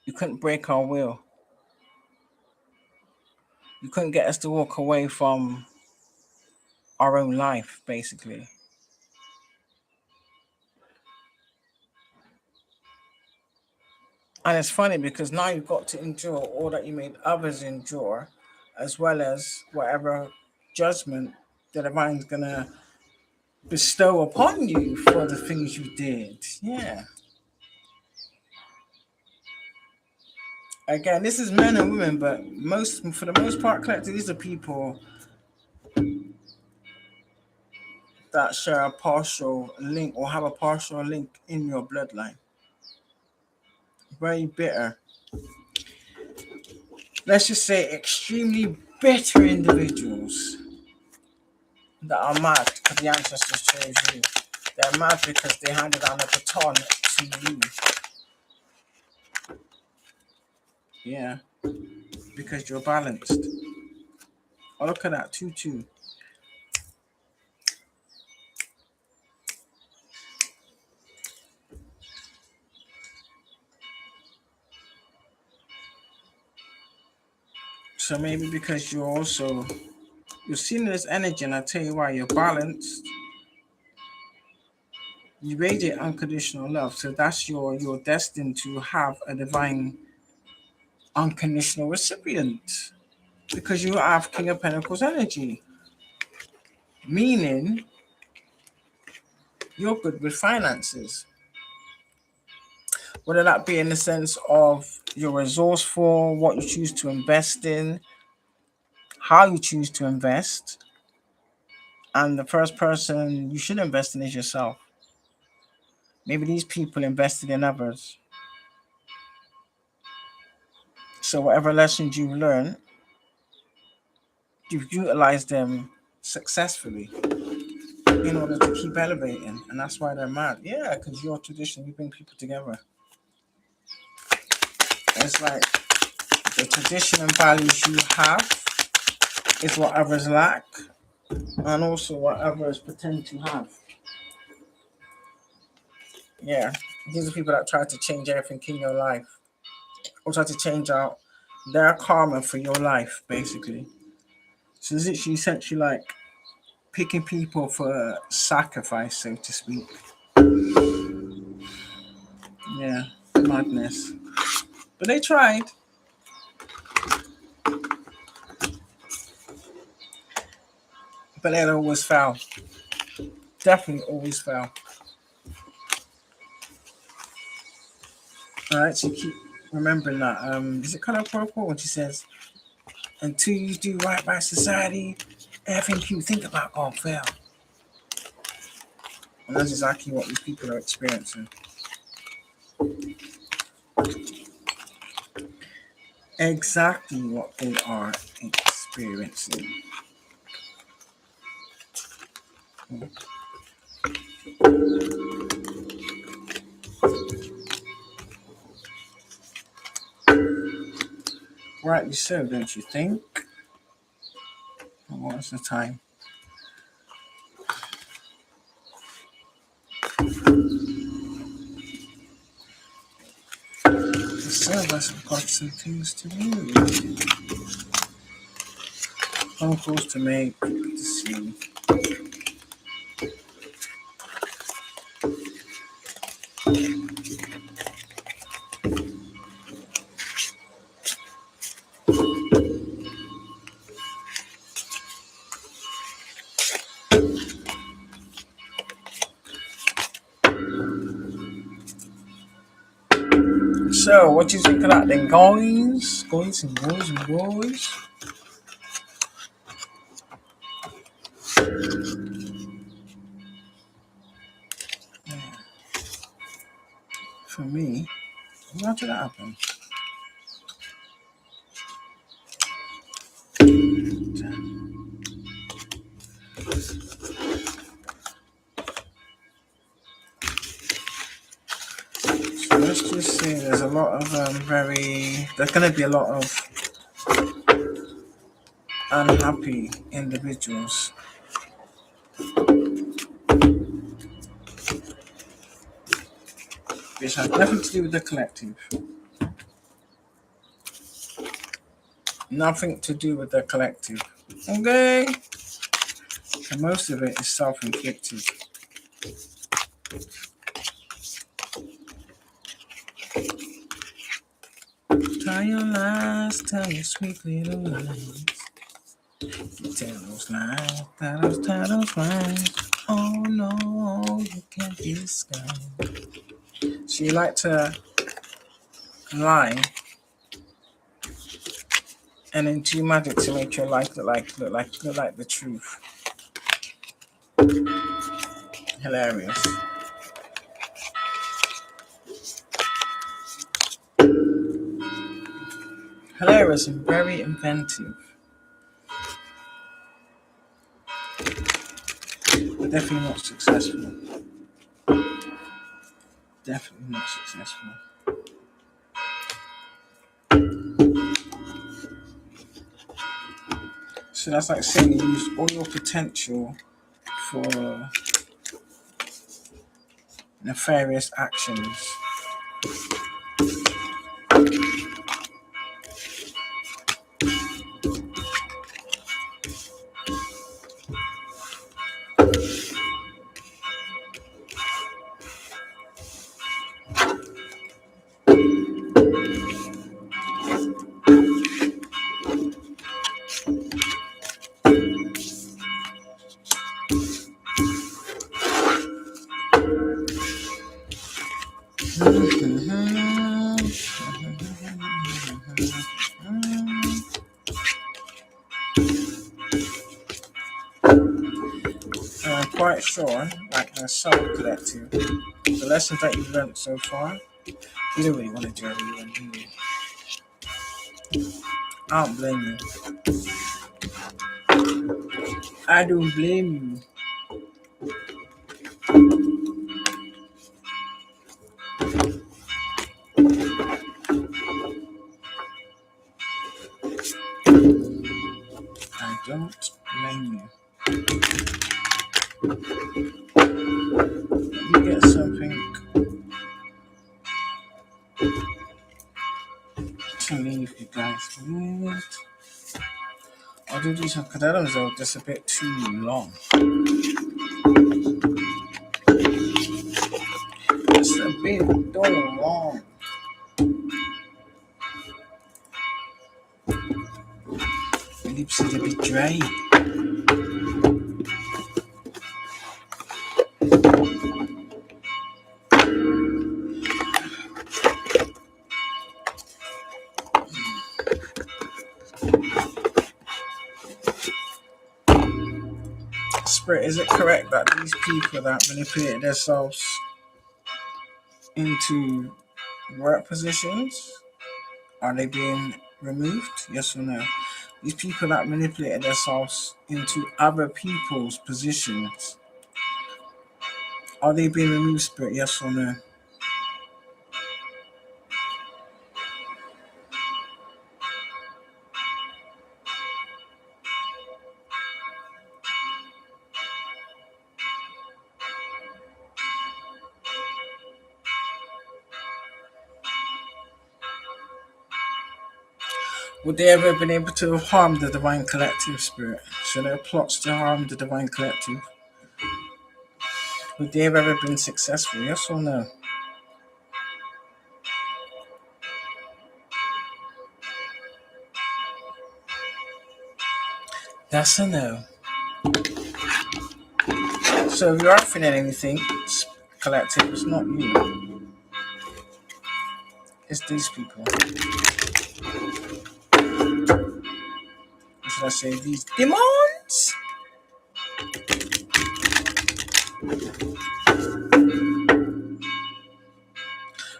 You couldn't break our will. You couldn't get us to walk away from our own life, basically. And it's funny because now you've got to endure all that you made others endure, as well as whatever judgment the divine's gonna bestow upon you for the things you did. Yeah. Again, this is men and women, but for the most part, collective, these are people that share a partial link or have a partial link in your bloodline. Very bitter. Let's just say extremely bitter individuals that are mad because the ancestors chose you. They're mad because they handed down a baton to you. Yeah, because you're balanced. Oh, look at that, 2-2. So maybe because you're seeing this energy, and I tell you why, you're balanced. You radiate unconditional love, so that's you're destined to have a divine unconditional recipient because you have King of Pentacles energy, meaning you're good with finances, whether that be in the sense of you're resourceful, what you choose to invest in, how you choose to invest, And the first person you should invest in is yourself. Maybe these people invested in others. So whatever lessons you've learned, you've utilized them successfully in order to keep elevating. And that's why they're mad. Yeah, because your tradition, you bring people together. It's like the tradition and values you have is what others lack, and also what others pretend to have. Yeah, these are people that try to change everything in your life, or try to change out their karma for your life, basically. So it's literally essentially like picking people for sacrifice, so to speak. Yeah, madness. But they tried. But they'll always fail. Definitely always fail. Alright, so keep remembering that. Is it Color Purple when she says, until you do right by society, everything you think about gonna fail. And that's exactly what these people are experiencing. Exactly what they are experiencing. Rightly so, don't you think? What's the time? The servers have got some things to do. Phone calls to make, to see. So, what you think of that then, guys? Guys and boys and boys? For me, how did that happen? So let's just say there's a lot of there's going to be a lot of unhappy individuals. Which has nothing to do with the collective. Nothing to do with the collective. Okay? And most of it is self-inflicted. Tell your lies, tell your sweet little lies. Tell those lies, tell those lies. Oh no, you can't be disguised. So you like to lie and then do magic to make your life look like the truth. Hilarious. Hilarious and very inventive. But definitely not successful. Definitely not successful. So that's like saying you use all your potential for nefarious actions. quite sure, like the soul collective, the lessons that you've learned so far, you don't really want to do everyone, do you? I don't blame you. I don't blame you. I don't blame you. Let me get something to leave you guys with. I'll do these cadavers though, just a bit too long. It's a bit too long. My lips is a bit dry. Spirit, is it correct that these people that manipulated themselves into work positions, are they being removed? Yes or no? These people that manipulated themselves into other people's positions, are they being removed, Spirit? Yes or no? Would they ever have been able to harm the divine collective, Spirit? So their plots to harm the divine collective, would they have ever been successful? Yes or no? That's a no. So if you are feeling anything, collective, it's not you. It's these people. Or should I say these demons?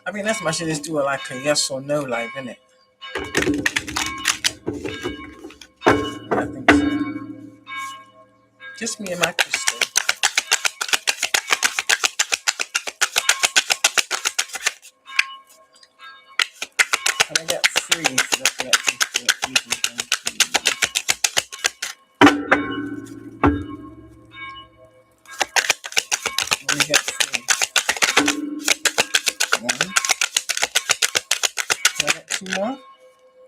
I mean, that's why I should just do it like a yes or no live, innit? I think so. Just me and my crystal. Can I get free for the collective? Let me get free. One. Can I get two more?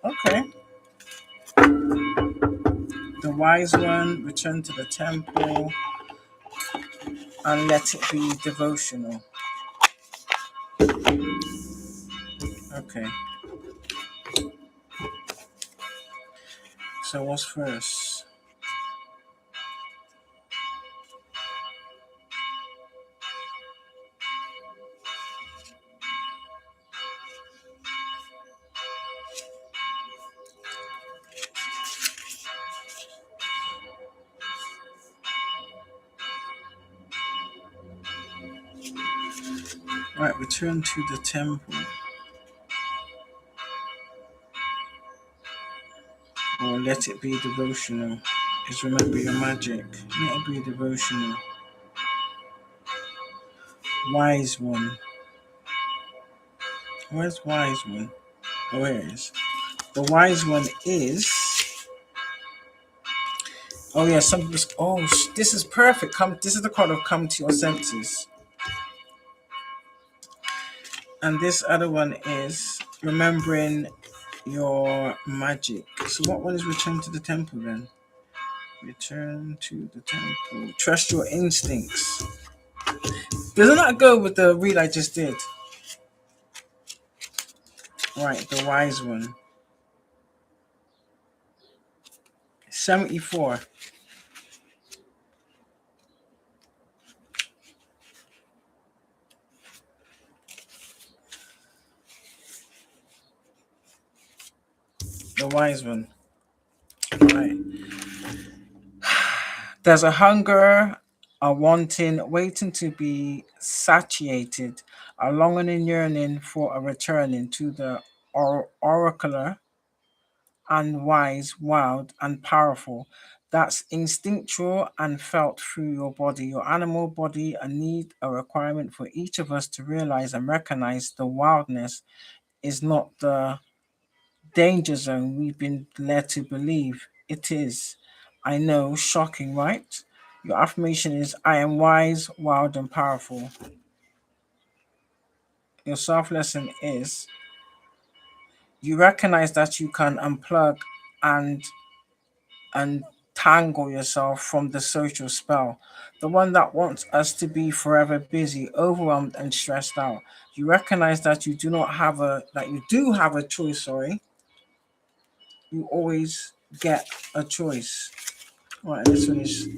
Okay. The wise one, return to the temple, and let it be devotional. Okay. So what's first? Right, return to the temple. Or let it be devotional. Is remember your magic. Let it be devotional. Wise one. Where's wise one? Oh, here it is. The wise one is. Oh yeah, some. Oh, this is perfect. This is the card of come to your senses. And this other one is remembering your magic. So what one is return to the temple then? Return to the temple. Trust your instincts. Doesn't that go with the read I just did? Right, the wise one. 74. The wise one. Right. There's a hunger a wanting, waiting to be satiated, a longing and yearning for a returning to the oracular and wise, wild and powerful. That's instinctual and felt through your body, your animal body, a need, a requirement for each of us to realize and recognize the wildness is not the danger zone we've been led to believe it is. I know, shocking, right? Your affirmation is I am wise, wild, and powerful. Your self lesson is you recognize that you can unplug and untangle yourself from the social spell, the one that wants us to be forever busy, overwhelmed, and stressed out. You recognize that you do have a choice, sorry. You always get a choice. Right, this one is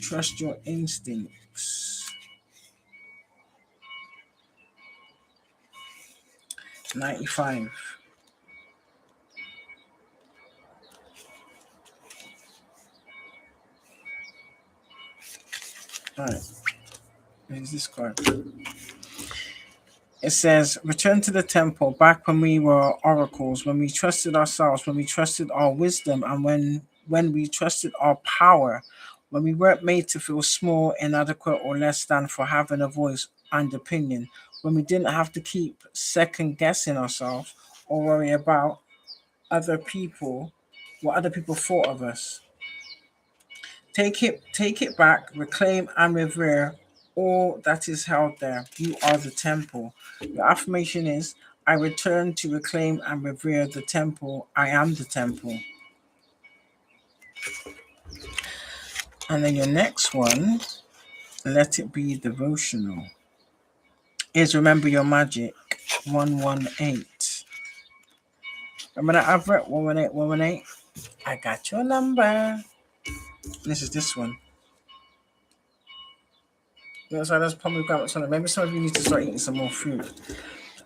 trust your instincts. 95. Right, here's this card. It says, return to the temple back when we were oracles, when we trusted ourselves, when we trusted our wisdom, and when we trusted our power, when we weren't made to feel small, inadequate, or less than for having a voice and opinion, when we didn't have to keep second guessing ourselves or worry about other people, what other people thought of us. Take it back, reclaim and revere all that is held there. You are the temple. Your affirmation is I return to reclaim and revere the temple. I am the temple. And then your next one, let it be devotional, is remember your magic 118. Remember that advert 118 118? I got your number. This is this one. So that's pomegranates on it. Maybe some of you need to start eating some more fruit.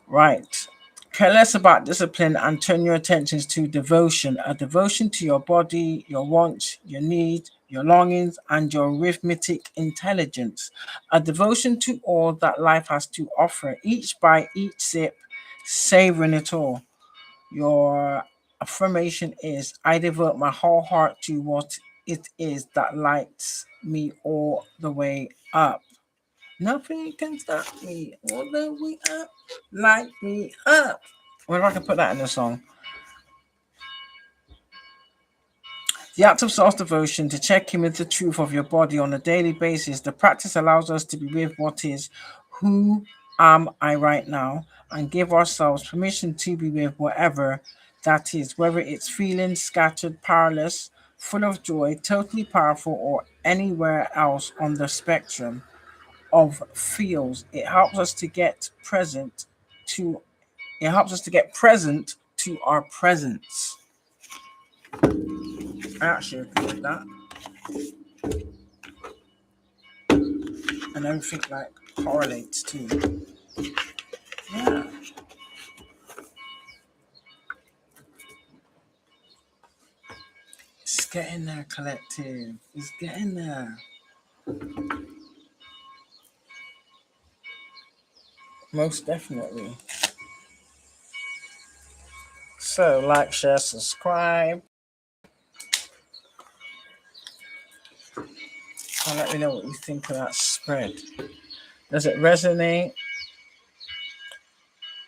Right. Care less about discipline and turn your attentions to devotion. A devotion to your body, your wants, your needs, your longings, and your arithmetic intelligence. A devotion to all that life has to offer, each bite, each sip, savoring it all. Your affirmation is I devote my whole heart to what it is that lights me all the way up. Nothing can stop me all the way up. Light me up. Where if I can put that in the song? The act of self devotion to check in with the truth of your body on a daily basis. The practice allows us to be with what is, who am I right now, and give ourselves permission to be with whatever that is, whether it's feeling scattered, powerless, full of joy, totally powerful, or anywhere else on the spectrum of feels. To it helps us to get present to our presence. I actually agree with that. And everything like correlates too. Yeah. It's getting there, collective. It's getting there. Most definitely. So like, share, subscribe. And let me know what you think of that spread. Does it resonate?